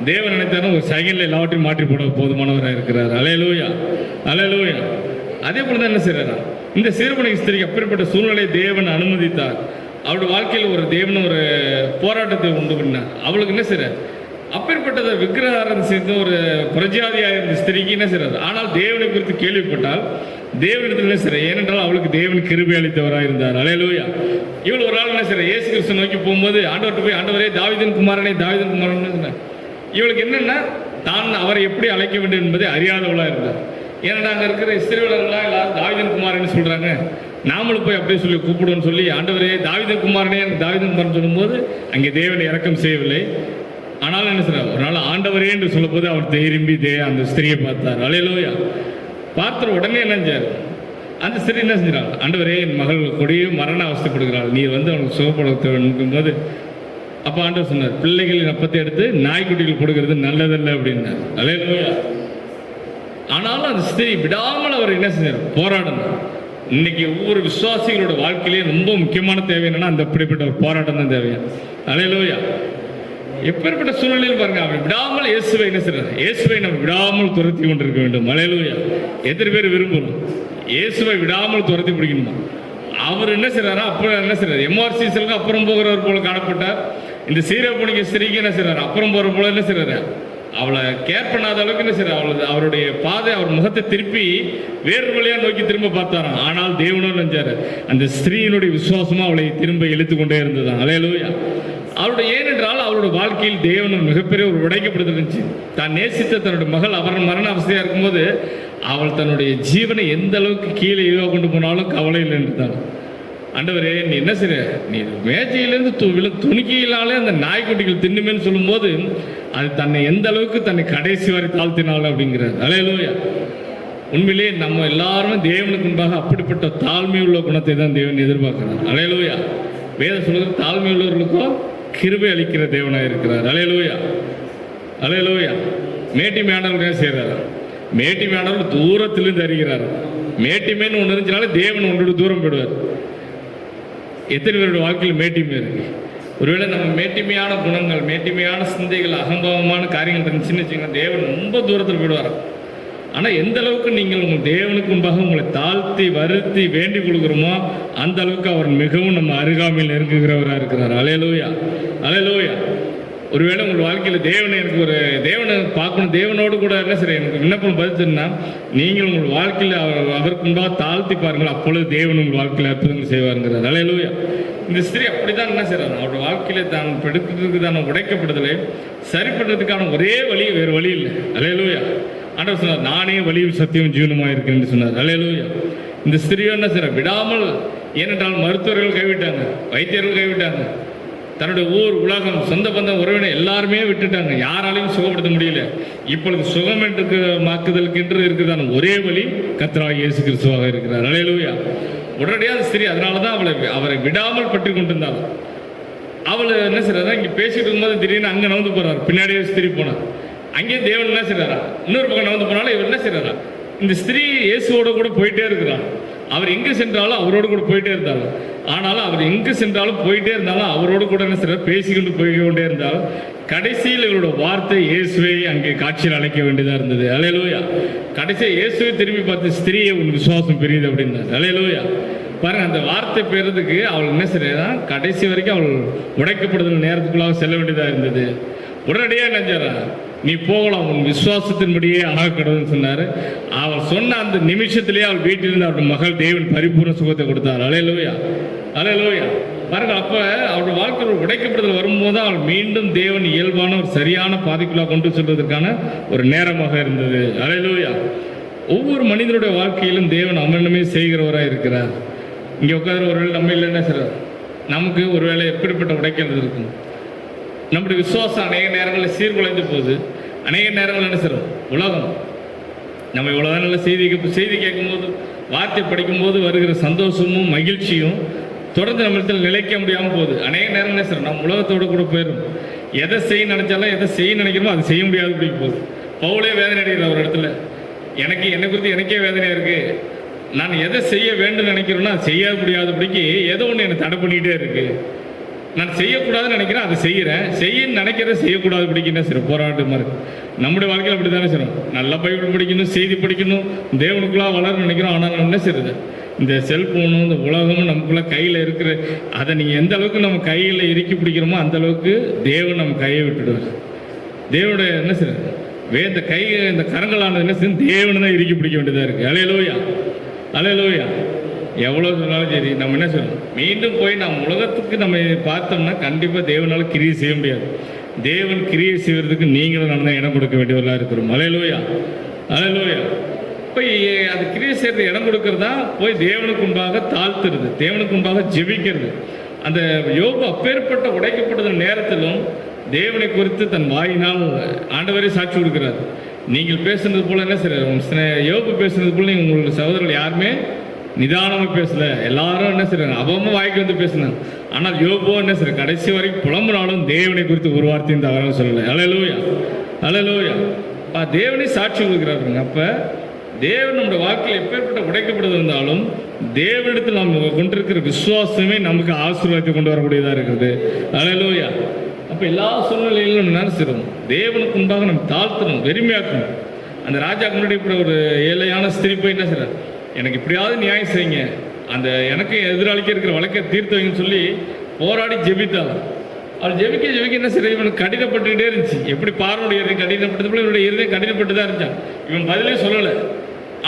தேவன் நினைத்தாருன்னா ஒரு செகண்ட்ல எல்லாவற்றையும் மாற்றி போட போதுமானவராக இருக்கிறார். அல்லேலூயா. அல்லேலூயா. அதே போல தான் என்ன செய்யறாரா, இந்த சீர்பனிக்க ஸ்திரீக்கு அப்பேற்பட்ட சூழ்நிலையை தேவன் அனுமதித்தார். அவருடைய வாழ்க்கையில் ஒரு தேவன் ஒரு போராட்டத்தை உண்டு பண்ணார். அவளுக்கு என்ன செய்யற, அப்பேற்பட்டதை விக்கிரகாரம் செய்த ஒரு பிரஜாதியாக இருந்த ஸ்திரீக்கு என்ன செய்யறாரு, ஆனால் தேவனை குறித்து கேள்விப்பட்டால் தேவனிடத்தில் என்ன செய்யற, ஏனென்றால் அவளுக்கு தேவன் கிருபை அளித்தவராக இருந்தார். அல்லேலூயா. இவள் ஒரு ஆள் என்ன செய்யற, இயேசு கிறிஸ்து நோக்கி போகும்போது ஆண்டவர்கிட்ட போய் ஆண்டவரே தாவீதின் குமாரனே தாவீதின் குமாரன் சொன்னார். இவளுக்கு என்னன்னா தான் அவரை எப்படி அழைக்க வேண்டும் என்பதை அறியாதவளாக இருந்தார். ஏன்னா அங்கே இருக்கிற இஸ்ரவேலர்களாக எல்லாரும் தாவீதின் குமாரன்னு சொல்றாங்க, நாமளும் போய் அப்படியே சொல்லி கூப்பிடுவோன்னு சொல்லி ஆண்டவரே தாவீதின் குமாரனே தாவீதின் குமாரன் சொல்லும்போது அங்கே தேவனை இறக்கம் செய்யவில்லை. ஆனாலும் என்ன சொல்றார், ஒரு நாள் ஆண்டவரே என்று சொல்லும் போது அவர் திரும்பி அந்த ஸ்திரியை பார்த்தார். அல்லேலூயா. பார்த்த உடனே என்ன செஞ்சார்? அந்த ஸ்திரீ என்ன செஞ்சாங்க? ஆண்டவரே, என் மகள் கொடிய மரண அவஸ்தைப்படுகிறாள், நீர் வந்து அவனுக்கு சுகப்படுத்தும் போது அப்போ ஆண்டவர் சொன்னார், பிள்ளைகளின் அப்பத்தை எடுத்து நாய்க்குட்டிகள் கொடுக்கறது நல்லதல்ல அப்படின்னார். அல்லேலூயா. ஆனாலும் அந்த ஸ்திரீ விடாமல் அவர் என்ன செஞ்சார்? போராடணும். இன்னைக்கு ஒவ்வொரு விசுவாசிகளோட வாழ்க்கையிலேயே ரொம்ப முக்கியமான தேவை என்னன்னா அந்த அப்படிப்பட்ட ஒரு போராட்டம் தான் தேவையா. அல்லேலூயா. எப்பேற்பட்ட சூழ்நிலையில் பாருங்க, அவன் விடாமல் இயேசுவை என்ன செய்யறாரு? இயேசுவை நம்ம விடாமல் துரத்தி கொண்டிருக்க வேண்டும். அல்லேலூயா. எத்தனை பேர் விரும்பணும் இயேசுவை விடாமல் துரத்தி பிடிக்கணுமா? அவர் என்ன செய்யறாரா? அப்புறம் என்ன செய்யறாரு? எம்ஆர்சிஎஸ்க்கு அப்புறம் போகிறவர் போல காணப்பட்டார். இந்த சீரப்பணிக்கு ஸ்திரீக்கு என்ன செய்யறாரு? அப்புறம் போற போல என்ன செய்யறாரு? அவளை கேர் பண்ணாத அளவுக்கு என்ன செய்யறாரு? அவருடைய பாதை, அவர் முகத்தை திருப்பி வேறு வழியா நோக்கி திரும்ப பார்த்தாராம். ஆனால் தேவனும் நினைச்சாரு, அந்த ஸ்திரீயினுடைய விசுவாசமா அவளை திரும்ப இழுத்து கொண்டே இருந்ததான். அல்லேலூயா. அவருடைய ஏனென்றால் அவருடைய வாழ்க்கையில் தேவன் மிகப்பெரிய ஒரு உடைக்கப்படுதல் இருந்துச்சு. தான் நேசித்த தன்னுடைய மகள் அவர் மரண அவஸ்தையா இருக்கும்போது அவள் தன்னுடைய ஜீவனை எந்த அளவுக்கு கீழே ஈவா கொண்டு போனாலும் கவலை இல்லை என்றான். ஆண்டவரே, நீ என்ன செய்ய? நீ மேஜையிலேருந்து துணிக்கையினாலே அந்த நாய்க்குட்டிகள் தின்னுமேன்னு சொல்லும்போது அது தன்னை எந்த அளவுக்கு தன்னை கடைசி வரை தாழ்த்தினாள் அப்படிங்கிறார். அல்லேலூயா. உண்மையிலே நம்ம எல்லாருமே தேவனுக்கு முன்பாக அப்படிப்பட்ட தாழ்மை உள்ள குணத்தை தான் தேவன் எதிர்பார்க்கிறார். அல்லேலூயா. வேதம் சொல்லுகிற தாழ்மை உள்ளவர்களுக்கும் கிருபை அளிக்கிற தேவனாக இருக்கிறார். அல்லேலூயா. அல்லேலூயா. மேட்டிமையானவர்கள் என்ன செய்கிறார்? மேட்டிமையானவர்கள் தூரத்திலிருந்து அறிகிறார். மேட்டிமைன்னு ஒன்று இருந்துச்சுனாலே தேவன் ஒன்றோட தூரம் போயிடுவார். எத்தனை பேருடைய வாழ்க்கையில் மேட்டிமை இருக்கு? ஒருவேளை நம்ம மேட்டிமையான குணங்கள், மேட்டிமையான சிந்தைகள், அகம்பாவமான காரியங்கள் இருந்துச்சுன்னு வச்சுக்கோங்க, தேவன் ரொம்ப தூரத்தில் போயிடுவார். ஆனால் எந்த அளவுக்கு நீங்கள் உங்கள் தேவனுக்கு முன்பாக உங்களை தாழ்த்தி வருத்தி வேண்டிக் கொள்கிறோமோ அந்த அளவுக்கு அவர் மிகவும் நம்ம அருகாமையில் நெருங்குகிறவராக இருக்கிறார். அல்லேலூயா. அல்லேலூயா. ஒருவேளை உங்கள் வாழ்க்கையில் தேவனை எனக்கு ஒரு தேவனை பார்க்கணும், தேவனோடு கூட என்ன சரி எனக்கு விண்ணப்பம் பதிச்சுன்னா நீங்கள் உங்கள் வாழ்க்கையில் அவருக்கு முன்பாக தாழ்த்தி பாருங்கள், அப்பொழுது தேவன் உங்கள் வாழ்க்கையில் அற்புதங்கள் செய்வாருங்கிறார். அல்லேலூயா. இந்த ஸ்திரீ அப்படிதான் என்ன செய்யறாங்க? அவருடைய வாழ்க்கையில தான் படுக்கிறதுக்கான உடைக்கப்படுதலை சரி பண்ணுறதுக்கான ஒரே வழி, வேறு வழி இல்லை. அல்லேலூயா. ஆண்டவர் சொன்னார், நானே வழியும் சத்தியம் ஜீவனமாக இருக்கேன் என்று சொன்னார். அல்லேலூயா. இந்த ஸ்திரீ என்ன செய்யற? விடாமல், ஏனென்றால் மருத்துவர்கள் கைவிட்டாங்க, வைத்தியர்கள் கைவிட்டாங்க, தன்னுடைய ஊர், உலகம், சொந்த பந்தம், உறவினர் எல்லாருமே விட்டுட்டாங்க. யாராலையும் சுகப்படுத்த முடியல. இப்பொழுது சுகம் என்று மாக்குதலுக்கு என்று இருக்குதான ஒரே வழி கர்த்தராகிய இயேசு கிறிஸ்துவாக இருக்கிறார். அல்லேலூயா. உடனடியாக ஸ்திரீ அதனால தான் அவரை விடாமல் பற்றி கொண்டிருந்தாள். அவள் என்ன செய்யறா? இங்கே பேசிட்டு இருக்கும்போது திடீர்னு அங்கே நகர்ந்து போறார், பின்னாடியே ஸ்திரீ போனார். அங்கேயே தேவன் என்ன செய்யறாரா? இன்னொரு பக்கம் நகர்ந்து போனாலும் இவர் என்ன செய்யறாரா? இந்த ஸ்திரீ இயேசுவோட கூட போயிட்டே இருக்கிறார். அவர் எங்கு சென்றாலும் அவரோடு கூட போயிட்டே இருந்தாலும், ஆனாலும் அவர் எங்கு சென்றாலும் போயிட்டே இருந்தாலும் அவரோடு கூட என்ன செய்யறார்? பேசிக்கொண்டு போய்கொண்டே இருந்தாலும் கடைசியில் இவரோட வார்த்தை இயேசுவை அங்கே காட்சியில் அழைக்க வேண்டியதாக இருந்தது. அல்லேலூயா. கடைசியாக இயேசுவை திரும்பி பார்த்து, ஸ்திரீயை உன் விசுவாசம் பெரியது அப்படின்னார். அல்லேலூயா. பாருங்க, அந்த வார்த்தை பெறதுக்கு அவள் என்ன செய்யறா? கடைசி வரைக்கும் அவள் உடைக்கப்படுதல் நேரத்துக்குள்ளாக செல்ல வேண்டியதாக இருந்தது. உடனடியாக நினைச்சாரா? நீ போகலாம், உன் விசுவாசத்தின்படியே ஆகக்கூடாதுன்னு சொன்னார். அவள் சொன்ன அந்த நிமிஷத்திலேயே அவள் வீட்டிலிருந்து அவருடைய மகள் தேவன் பரிபூர்ண சுகத்தை கொடுத்தார். அல்லேலூயா. அல்லேலூயா. பாருங்க, அப்போ அவருடைய வாழ்க்கையில் உடைக்கப்படுதல் வரும்போது அவள் மீண்டும் தேவன் இயல்பான ஒரு சரியான பாதைக்குள்ளாக கொண்டு செல்வதற்கான ஒரு நேரமாக இருந்தது. அல்லேலூயா. ஒவ்வொரு மனிதனுடைய வாழ்க்கையிலும் தேவன் அமரணமே செய்கிறவராக இருக்கிறார். இங்கே உட்கார ஒருவேளை நம்ம இல்லை என்ன செய்றார்? நமக்கு ஒருவேளை எப்படிப்பட்ட உடைக்கிறது இருக்கும்? நம்முடைய விசுவாசம் அநேக நேரங்களில் சீர்குலைந்து போகுது. அநேக நேரங்கள் என்ன செய்றோம்? உலகம் நம்ம இவ்வளோ நல்ல செய்தி கேட்கும்போது, வார்த்தை படிக்கும்போது வருகிற சந்தோஷமும் மகிழ்ச்சியும் தொடர்ந்து நம்மளத்தில் நிலைக்க முடியாமல் போகுது. அநேக நேரம் என்ன செய்றோம்? நம்ம உலகத்தோடு கூட போயிடும். எதை செய்ய நினைச்சாலும், எதை செய்ய நினைக்கிறோமோ அதை செய்ய முடியாது பிடிக்க போகுது. பவுலே வேதனை அடைகிற ஒரு இடத்துல, என்னை குறித்து எனக்கே வேதனையாக இருக்குது, நான் எதை செய்ய வேண்டும் நினைக்கிறேன்னா அதை செய்ய முடியாதபடிக்கு ஏதோ ஒன்று என்னை தடை பண்ணிக்கிட்டே இருக்குது. நான் செய்யக்கூடாதுன்னு நினைக்கிறேன், அதை செய்ய நினைக்கிறத செய்யக்கூடாது பிடிக்கின்ற சில போராட்டமாக இருக்குது. நம்முடைய வாழ்க்கையில் அப்படி தானே செய்யணும். நல்லா பைபிள் படிக்கணும், செய்தி படிக்கணும், தேவனுக்குள்ளே வளரணும்னு நினைக்கிறோம். ஆனால் என்ன செய்யுது? இந்த செல்ஃபோனும் இந்த உலகமும் நமக்குள்ளே கையில் இருக்கிற அதை நீங்கள் எந்த அளவுக்கு நம்ம கையில் இறுக்கி பிடிக்கிறோமோ அந்த அளவுக்கு தேவன் நம்ம கையை விட்டுடுவார். தேவனுடைய என்ன செய்யுது? இந்த கரங்களானது என்ன செய்யும்? தேவனை தான் இறுக்கி பிடிக்க வேண்டியதாக இருக்குது. அல்லேலூயா. அல்லேலூயா. எவ்வளோ சொன்னாலும் சரி, நம்ம என்ன சொல்லணும்? மீண்டும் போய் நம்ம உலகத்துக்கு நம்ம பார்த்தோம்னா கண்டிப்பாக தேவனால் கிரியை செய்ய முடியாது. தேவன் கிரியை செய்வதற்கு நீங்களும் நான் இடம் கொடுக்க வேண்டியவர்களாக இருக்கிறோம். அல்லேலூயா. அல்லேலூயா. போய் அது கிரியை செய்கிறது இடம் கொடுக்கறதா போய் தேவனுக்கு முன்பாக தாழ்த்துறது, தேவனுக்கு முன்பாக ஜெபிக்கிறது. அந்த யோபு அப்பேற்பட்ட உடைக்கப்பட்ட நேரத்திலும் தேவனை குறித்து தன் வாயினால் ஆண்டவரே சாட்சி கொடுக்கிறார். நீங்கள் பேசுனது போல என்ன செய்யற, யோபு பேசுனது போல நீங்கள் உங்களுக்கு சகோதரர்கள் யாருமே நிதானமாக பேசல. எல்லாரும் என்ன செய்றாங்க, அவமா வாய்க்கு வந்து பேசினாங்க. ஆனால் யோபோ என்ன செய்யற, கடைசி வரைக்கும் புலம்புனாலும் தேவனை குறித்து ஒரு வார்த்தையும் தவறாக சொல்லலை. அல்லேலூயா, அல்லேலூயா. தேவனை சாட்சி கொடுக்குறாருங்க. அப்போ தேவன் நம்முடைய வாழ்க்கையில் எப்பேற்பட்ட உடைக்கப்படுவது இருந்தாலும் தேவனிடத்தில் நாம் கொண்டிருக்கிற விசுவாசமே நமக்கு ஆசீர்வாதத்தை கொண்டு வரக்கூடியதாக இருக்குது. அல்லேலூயா. அப்போ எல்லா சூழ்நிலையிலும் நம்ம நினைச்சிடும் தேவனுக்கு உண்டாக நம்ம தாழ்த்தணும், வெறுமையாக்கணும். அந்த ராஜாக்கு முன்னாடி இப்படி ஒரு ஏழையான ஸ்திரீ போய் என்ன செய்றார், எனக்கு இப்படியாவது நியாயம் செய்யுங்க, அந்த எனக்கு எதிராளிக்க இருக்கிற வழக்கை தீர்த்து வைங்கன்னு சொல்லி போராடி ஜெபித்தாள். அவள் ஜெபிக்க என்ன செய்ய, இவனுக்கு கடினப்பட்டுக்கிட்டே இருந்துச்சு. எப்படி பார்வனுடைய இருதயம் கடினப்பட்டது போல இவனுடைய இருதயம் கடினப்பட்டு தான் இருந்துச்சான். இவன் பதிலே சொல்லலை.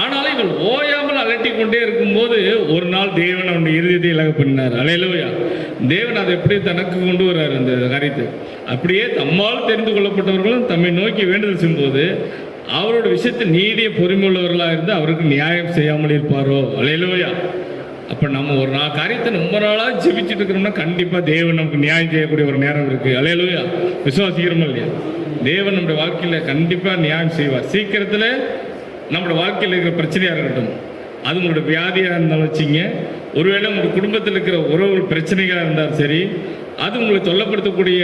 ஆனாலும் இவள் ஓயாமல் அலட்டி கொண்டே இருக்கும்போது ஒரு நாள் தேவன் அவனுடைய இருதயத்தை இலக பண்ணினார். அல்லேலூயா. தேவன் அதை எப்படி தனக்கு கொண்டு வர்றாரு அந்த காரியத்தை. அப்படியே தம்மால் தெரிந்து கொள்ளப்பட்டவர்களும் தம்மை நோக்கி வேண்டுதல் செய்யும்போது அவரோட விஷயத்தை நீடிய பொறுமையுள்ளவர்களாக இருந்து அவருக்கு நியாயம் செய்யாமல் இருப்பாரோ. அல்லேலூயா. அப்போ நம்ம ஒரு காரியத்தை ரொம்ப நாளாக ஜெபிச்சுட்டு இருக்கிறோம்னா கண்டிப்பாக தேவன் நமக்கு நியாயம் செய்யக்கூடிய ஒரு நேரம் இருக்குது. அல்லேலூயா. விசுவாசிக்கிறோமா இல்லையா? தேவன் நம்முடைய வாழ்க்கையில் கண்டிப்பாக நியாயம் செய்வார். சீக்கிரத்தில் நம்மளோட வாழ்க்கையில் இருக்கிற பிரச்சனையாக இருக்கட்டும், அது உங்களோட வியாதியாக இருந்தாலும் வச்சிங்க, ஒருவேளை உங்கள் குடும்பத்தில் இருக்கிற உறவுகள் பிரச்சனைகளாக இருந்தாலும் சரி, அது உங்களை தொல்லப்படுத்தக்கூடிய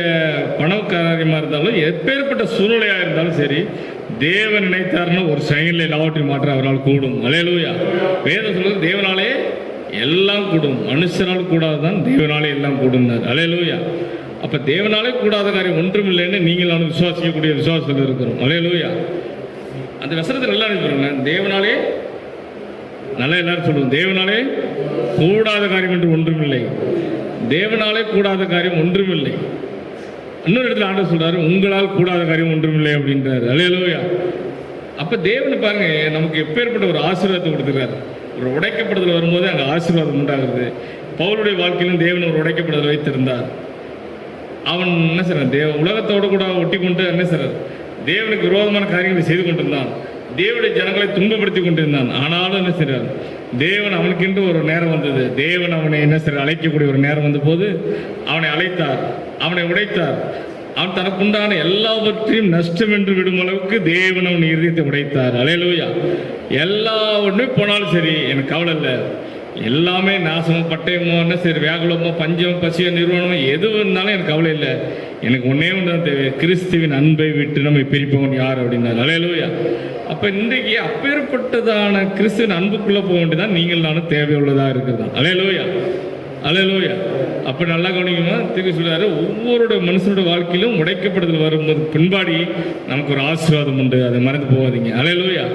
பண காரியமாக இருந்தாலும், எப்பேற்பட்ட சூழ்நிலையாக இருந்தாலும் சரி, தேவன் நினைத்தார்னா ஒரு செயலில் எல்லாவற்றையும் மாற்ற அவரால் கூடும். அல்லேலூயா. வேதம் சொல்றது தேவனாலே எல்லாம் கூடும், மனுஷனால் கூடாதுதான் தேவனாலே எல்லாம் கூடுனார். அல்லேலூயா. அப்போ தேவனாலே கூடாத காரியம் ஒன்றும் இல்லைன்னு நீங்கள் நான் விசுவாசிக்கக்கூடிய விசுவாசத்தில் இருக்கிறோம். அல்லேலூயா. அந்த வசனத்தில் எல்லாரும் சொல்லுங்க, தேவனாலே நல்லா எல்லாரும் சொல்லுவோம், தேவனாலே கூடாத காரியம் என்று ஒன்றுமில்லை. தேவனாலே கூடாத காரியம் ஒன்றுமில்லை. இன்னொரு இடத்துல ஆண்டவர் சொல்றாரு, உங்களால் கூடாத காரியம் ஒன்றுமில்லை அப்படின்றாரு. அல்லேலூயா. அப்ப தேவன் பாருங்க நமக்கு எப்பேற்பட்ட ஒரு ஆசீர்வாதத்தை கொடுத்துருக்காரு. ஒரு உடைக்கப்படுதல் வரும்போது அங்கே ஆசீர்வாதம் உண்டாகிறது. பவுலுடைய வாழ்க்கையிலும் தேவன் ஒரு உடைக்கப்படுதல் வைத்திருந்தார். அவன் என்ன செய்றான், உலகத்தோடு கூட ஒட்டி கொண்டு என்ன செய்றார், தேவனுக்கு விரோதமான காரியங்களை செய்து கொண்டிருந்தான். தேவனுடைய ஜனங்களை துன்பப்படுத்தி கொண்டிருந்தான். ஆனாலும் என்ன செய்றார், தேவன் அவனுக்கென்று ஒரு நேரம் வந்தது. தேவன் அவனை என்ன செய்றார், அழைக்கக்கூடிய ஒரு நேரம் வந்த போது அவனை அழைத்தார், அவனை உடைத்தார். அவன் தனக்குண்டான எல்லாவற்றையும் நஷ்டம் என்று விடும் அளவுக்கு தேவன் அவன் இருதயத்தை உடைத்தார். அல்லேலூயா. எல்லா ஒன்றுமே போனாலும் சரி எனக்கு கவலை இல்லை, எல்லாமே நாசமோ பட்டயமோ என்ன சரி வியாகுலமோ பஞ்சமோ பசியோ நிறுவனமோ எது இருந்தாலும் எனக்கு கவலை இல்லை, எனக்கு ஒன்னே ஒன்று தான் தேவை, கிறிஸ்துவின் அன்பை விட்டு நம்மை பிரிப்பவன் யார் அப்படின்னார். அல்லேலூயா. அப்போ இன்றைக்கு அப்பேற்பட்டதான கிறிஸ்துவின் அன்புக்குள்ளே போக வேண்டியதான் நீங்கள் நானும் தேவையுள்ளதாக இருக்கிறது. அல்லேலூயா, அல்லேலூயா. அப்போ நல்லா கவனிக்கணுமா, திருப்பி சொல்றாரு, ஒவ்வொருடைய மனுஷனோட வாழ்க்கையிலும் உடைக்கப்படுதல் வரும்போது பின்பாடி நமக்கு ஒரு ஆசீர்வாதம் உண்டு, அதை மறந்து போகாதீங்க. அல்லேலூயா.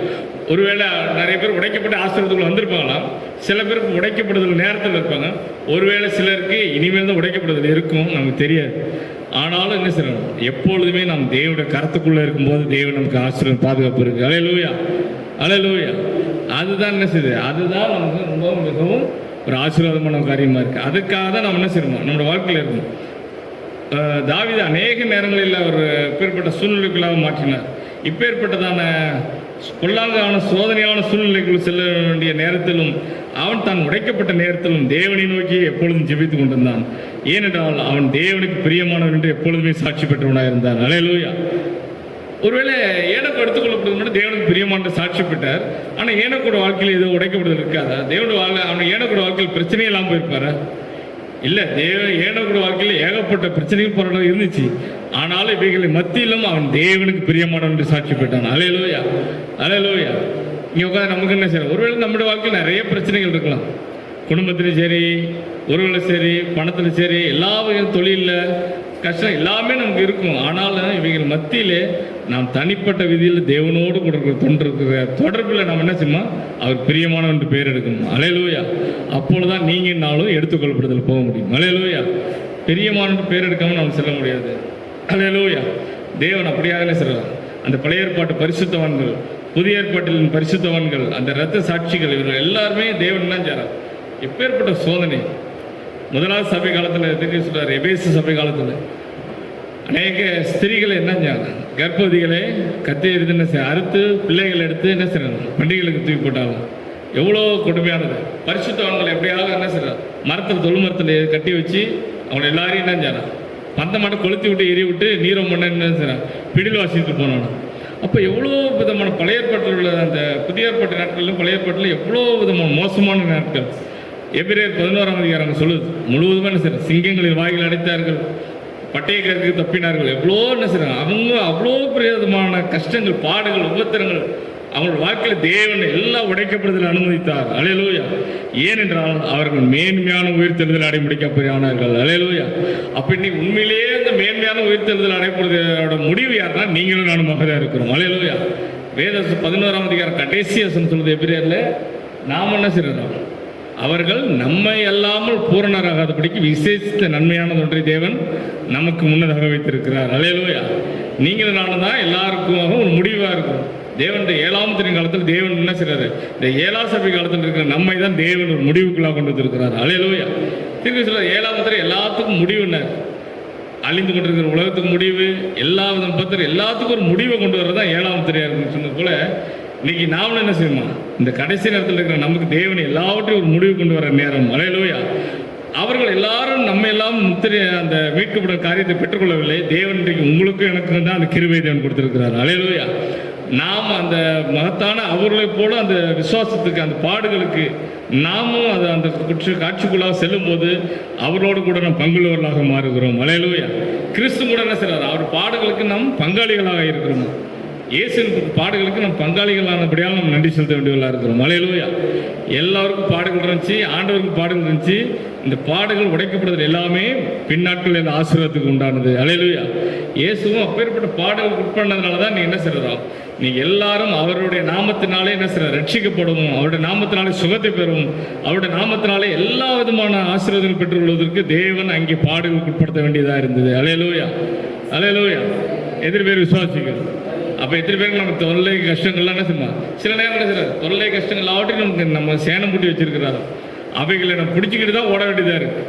ஒருவேளை நிறைய பேர் உடைக்கப்பட்ட ஆசீர்வாதத்துக்குள்ள வந்திருப்பாங்களாம், சில பேருக்கு உடைக்கப்படுதல் நேரத்தில் இருப்பாங்க, ஒருவேளை சிலருக்கு இனிமேல் தான் உடைக்கப்படுதல் இருக்கும், நமக்கு தெரியாது. ஆனாலும் என்ன செய்யணும், எப்பொழுதுமே நாம் தேவனுடைய கருத்துக்குள்ளே இருக்கும்போது தேவன் நமக்கு ஆசீர்வாதம் பாதுகாப்பு இருக்குது. அல்லேலூயா, அல்லேலூயா. அதுதான் என்ன செய்யுது, அதுதான் நமக்கு ரொம்ப மிகவும் ஒரு ஆசீர்வாதமான காரியமாக இருக்குது. அதுக்காக தான் நம்ம என்ன செய்யணும், நம்மளோட வாழ்க்கையில் இருக்கணும். தாவீது அநேக நேரங்களில் அவர் இப்பேற்பட்ட சூழ்நிலைக்குள்ளாக மாற்றினார். இப்பேற்பட்டதான பொல்லாங்கான சோதனையான சூழ்நிலைக்குள் செல்ல வேண்டிய நேரத்திலும் அவன் தான் உடைக்கப்பட்ட நேரத்திலும் தேவனை நோக்கி எப்பொழுதும் ஜெபித்து கொண்டிருந்தான். ஏனென்றால் அவன் தேவனுக்கு பிரியமானவன் என்று எப்பொழுதுமே சாட்சி பெற்றவனாக இருந்தான். அல்லேலூயா. ஒருவேளை ஏனோக்கு எடுத்துக்கொள்ளப்படுவது தேவனுக்கு பிரியமான சாட்சி பெற்றார். ஆனால் ஏனோக்கோட வாழ்க்கையில் ஏதோ உடைக்கப்படுதல் இருக்காதா? தேவனுடைய அவன் ஏனோக்கோட வாழ்க்கையில் பிரச்சனையே இல்லாமல் போயிருப்பாரா? இல்லை, ஏனோக்கோட வாழ்க்கையில் ஏகப்பட்ட பிரச்சனைகள் போராட்டம் இருந்துச்சு. ஆனாலும் இவைகளை மத்தியிலும் அவன் தேவனுக்கு பிரியமானவன் என்று சாட்சி பெற்றான். அல்லேலூயா, அல்லேலூயா. இங்கே உட்காந்து நமக்கு என்ன செய்யணும், ஒருவேளை நம்முடைய வாழ்க்கையில் நிறைய பிரச்சனைகள் இருக்கலாம், குடும்பத்திலும் சரி, உறவுல சரி, பணத்தில் சரி, எல்லா வகையும் தொழிலில் கஷ்டம் எல்லாமே நமக்கு இருக்கும். ஆனாலும் இவைகள் மத்தியிலே நாம் தனிப்பட்ட விதியில் தேவனோடு கொடுக்குற தொண்டிருக்கிற தொடர்பில் நாம் என்ன செய்யணும், அவர் பிரியமானவன் என்று பேர் எடுக்கணும். அல்லேலூயா. அப்பொழுதுதான் நீங்கள் நாளும் எடுத்துக்கொள்ளப்படுதல் போக முடியும். அல்லேலூயா. பிரியமானவன் பேர் எடுக்காமல் நாம் செல்ல முடியாது. அல்லேலூயா. தேவன் அப்படியாக சொல்றார். அந்த பழைய ஏற்பாட்டு பரிசுத்தவான்கள், புதிய ஏற்பாட்டில் பரிசுத்தவான்கள், அந்த இரத்த சாட்சிகள், இவர்கள் எல்லாருமே தேவன் தான் செய்றார். எப்பேற்பட்ட சோதனை. முதலாவது சபை காலத்தில் எதுக்கு சொல்றாரு, எபேசு சபை காலத்தில் அநேக ஸ்திரீகளை என்ன செய்யறாங்க, கர்ப்பவதிகளை கத்தி எடுத்து என்ன செய்ய அறுத்து பிள்ளைகள் எடுத்து என்ன செய்யறாங்க, பண்டிகைகளுக்கு தூக்கி போட்டாங்க. எவ்வளோ கொடுமையானது. பரிசுத்தவான்களை எப்படியாவது என்ன செய்யறாங்க, மரத்தில் தொழு மரத்தில் கட்டி வச்சு அவங்க எல்லாரையும் என்ன செய்யறாங்க, பந்த மாட்டை கொளுத்தி விட்டு எரி விட்டு நீரம் பண்ண என்ன செய்யறாங்க, பிடில் வாசிட்டு போனாங்க. அப்போ எவ்வளோ விதமான பழைய ஏற்பாட்டில் உள்ள அந்த புதிய ஏற்பாட்டு நாட்களிலும் பழைய ஏற்பாட்டில் எவ்வளோ விதமான மோசமான நாட்கள். எபிரேயர் 11ஆம் அதிகாரம் சொல்லுது, முழுவதுமே என்ன செய்யற, சிங்கங்களின் வாய்கள் அடைத்தார்கள், பட்டய கருக்கு தப்பினார்கள், எவ்வளோ என்ன செய்யறாங்க அவங்க, அவ்வளோ பெரிய விதமான கஷ்டங்கள், பாடுகள், உபத்திரங்கள் அவங்களோட வாழ்க்கையில் தேவன் எல்லாம் உடைக்கப்படுதல் அனுமதித்தார். அல்லேலூயா. ஏனென்றால் அவர்கள் மேன்மையான உயிர்த்தெழுதல் அடைமுடிக்கப்படானார்கள். அல்லேலூயா. அப்ப இன்னைக்கு உண்மையிலேயே அந்த மேன்மையான உயிர்த்தெழுதல் அடைப்படுவதோட முடிவு யாருன்னா நீங்களும் நானும் தான் இருக்கிறோம். அல்லேலூயா. வேதம் 11ஆம் அதிகாரம் கடைசி வசனம் சொல்றது எபிரேயர்ல, நாம் என்ன செய்யறோம், அவர்கள் நம்மை அல்லாமல் பூரணராகாதபடிக்கு விசேஷித்த நன்மையானது ஒன்றை தேவன் நமக்கு முன்னதாக வைத்திருக்கிறார். அல்லேலூயா. நீங்களும் நானும் தான் எல்லாருக்கும் ஒரு முடிவாக இருக்கும். தேவனுடைய 7ஆம் திருவின் காலத்தில் தேவன் என்ன செய்றாரு, இந்த 7ஆம் சபை காலத்தில் இருக்கிற நம்மை தான் தேவன் ஒரு முடிவுக்குள்ளாக கொண்டு வந்திருக்கிறார். அல்லேலூயா. திருப்பி சொல்ற 7ஆம் முத்திரை எல்லாத்துக்கும் முடிவுன்னார். அழிந்து கொண்டிருக்கிற உலகத்துக்கு முடிவு, எல்லா விதம் பத்திர எல்லாத்துக்கும் ஒரு முடிவை கொண்டு வர்றது தான் 7ஆம் முத்திரையா இருக்குன்னு சொன்னது போல, இன்னைக்கு நாமளும் என்ன செய்யணுமா, இந்த கடைசி நேரத்தில் இருக்கிற நமக்கு தேவன் எல்லாவற்றையும் ஒரு முடிவு கொண்டு வர நேரம். அல்லேலூயா. அவர்கள் எல்லாரும் நம்ம எல்லாம் முத்திரை அந்த மீட்கப்படும் காரியத்தை பெற்றுக்கொள்ளவில்லை. தேவன் இன்றைக்கு உங்களுக்கும் எனக்கு தான் அந்த கிருபை தேவன் கொடுத்திருக்கிறார். அல்லேலூயா. நாம் அந்த மகத்தான அவர்களைப் போல அந்த விசுவாசத்துக்கு, அந்த பாடுகளுக்கு நாமும் அது அந்த காட்சிக்குள்ளாக செல்லும் போது அவரோடு கூட நாம் பங்குள்ளவர்களாக மாறுகிறோம். அல்லேலூயா. கிறிஸ்து கூட என்ன செய்றார், அவர் பாடுகளுக்கு நாம் பங்காளிகளாக இருக்கிறோம். இயேசுவின் பாடுகளுக்கு நம்ம பங்காளிகளானபடியால் நம்ம நன்றி செலுத்த வேண்டியவர்களாக இருக்கிறோம். அல்லேலூயா. எல்லாருக்கும் பாடுகள் இருந்துச்சு, ஆண்டவருக்கு பாடுகள் இருந்துச்சு. இந்த பாடுகள் உடைக்கப்படுறது எல்லாமே பின்னாட்கள் இந்த ஆசீர்வாதத்துக்கு உண்டானது. அல்லேலூயா. இயேசுவும் அப்பேற்பட்ட பாடுகளுக்கு உட்பட்டதுனால தான் நீ என்ன செய்றோம், நீங்க எல்லாரும் அவருடைய நாமத்தினாலே என்ன செய்ற, ரட்சிக்கப்படவும், அவருடைய நாமத்தினாலே சுகத்தை பெறவும், அவருடைய நாமத்தினாலே எல்லா விதமான ஆசீர்வாதங்கள் பெற்றுக்கொள்வதற்கு தேவன் அங்கே பாடுகளுக்கு உட்படுத்த வேண்டியதாக இருந்தது. அல்லேலூயா. அல்லேலூயா. எதிர் பேர் விசுவாசிகள். அப்போ எத்தனை பேருக்கு நம்ம தொல்லை கஷ்டங்கள்லாம் என்ன செய்யணும், சில நேரம் என்ன செய்யறாரு, தொல்லை கஷ்டங்கள் ஆவட்டையும் நமக்கு நம்ம சேனம் பூட்டி வச்சிருக்கிறாரு. அவைகளை நம்ம பிடிச்சிக்கிட்டு தான் ஓட வேண்டியதாக இருக்கு.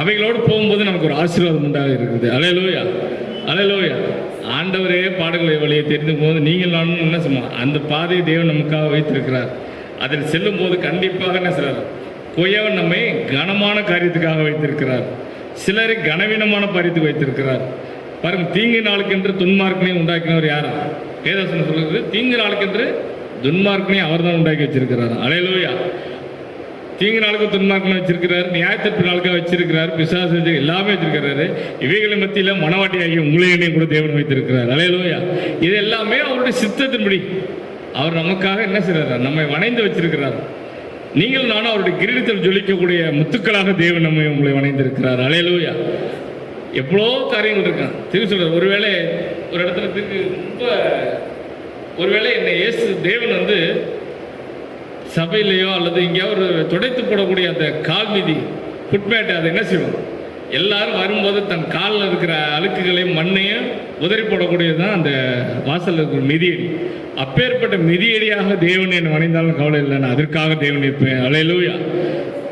அவைகளோடு போகும்போது நமக்கு ஒரு ஆசீர்வாதம் உண்டாக இருக்குது. அல்லேலூயா. அல்லேலூயா. ஆண்டவரே பாடுகளை வழியை தெரிந்து போது நீங்கள் நானும் என்ன செய்யணும், அந்த பாதையை தேவன் நமக்காக வைத்திருக்கிறார். அதில் செல்லும் போது கண்டிப்பாக என்ன செய்றார், கொய்யவன் நம்மை கனமான காரியத்துக்காக வைத்திருக்கிறார், சிலரை கனவீனமான காரியத்துக்கு வைத்திருக்கிறார். பாருங்க, தீங்கு நாளுக்கென்று துன்மார்க்கனை உண்டாக்கினவர் யாரா? வேதவசனம் சொல்லுறது, தீங்கு நாளுக்கென்று துன்மார்க்கனை அவர் தான் உண்டாக்கி வச்சிருக்கிறார். அல்லேலூயா. தீங்கு நாளுக்கு துன்மார்க்கனை வச்சிருக்கிறார், நியாயத்தீர்ப்பு நாளுக்காக வச்சிருக்கிறார், பிசாசு எல்லாமே வச்சிருக்கிறாரு. இவைகளை மத்தியில் மனவாட்டி ஆகிய உங்களையும் கூட தேவன் வைத்திருக்கிறார். அல்லேலூயா. இது எல்லாமே அவருடைய சித்தத்தின்படி அவர் நமக்காக என்ன செய்றார், நம்மை வணைந்து வச்சிருக்கிறார். நீங்கள் நானும் அவருடைய கிரீடத்தில் ஜொலிக்கக்கூடிய முத்துக்களாக தேவன் நம்மை உங்களை வணைந்திருக்கிறார். அல்லேலூயா. எவ்வளோ காரியங்கள் இருக்கான். திரும்பி சொல்ற, ஒருவேளை ஒரு இடத்துல ரொம்ப ஒருவேளை என்னை இயேசு தேவன் வந்து சபையிலையோ அல்லது எங்கேயாவது ஒரு துடைத்து போடக்கூடிய அந்த கால் மீதி ஃபுட்மேட்டை அதை என்ன செய்வோம், எல்லாரும் வரும்போது தன் காலில் இருக்கிற அழுக்குகளையும் மண்ணையும் உதறி போடக்கூடியது தான் அந்த வாசலில் இருக்கிற மிதியடி. அப்பேற்பட்ட மிதியடியாக தேவன் என்னை வணைந்தாலும் கவலை இல்லை, நான் அதற்காக தேவன் இருப்பேன். அல்லேலூயா.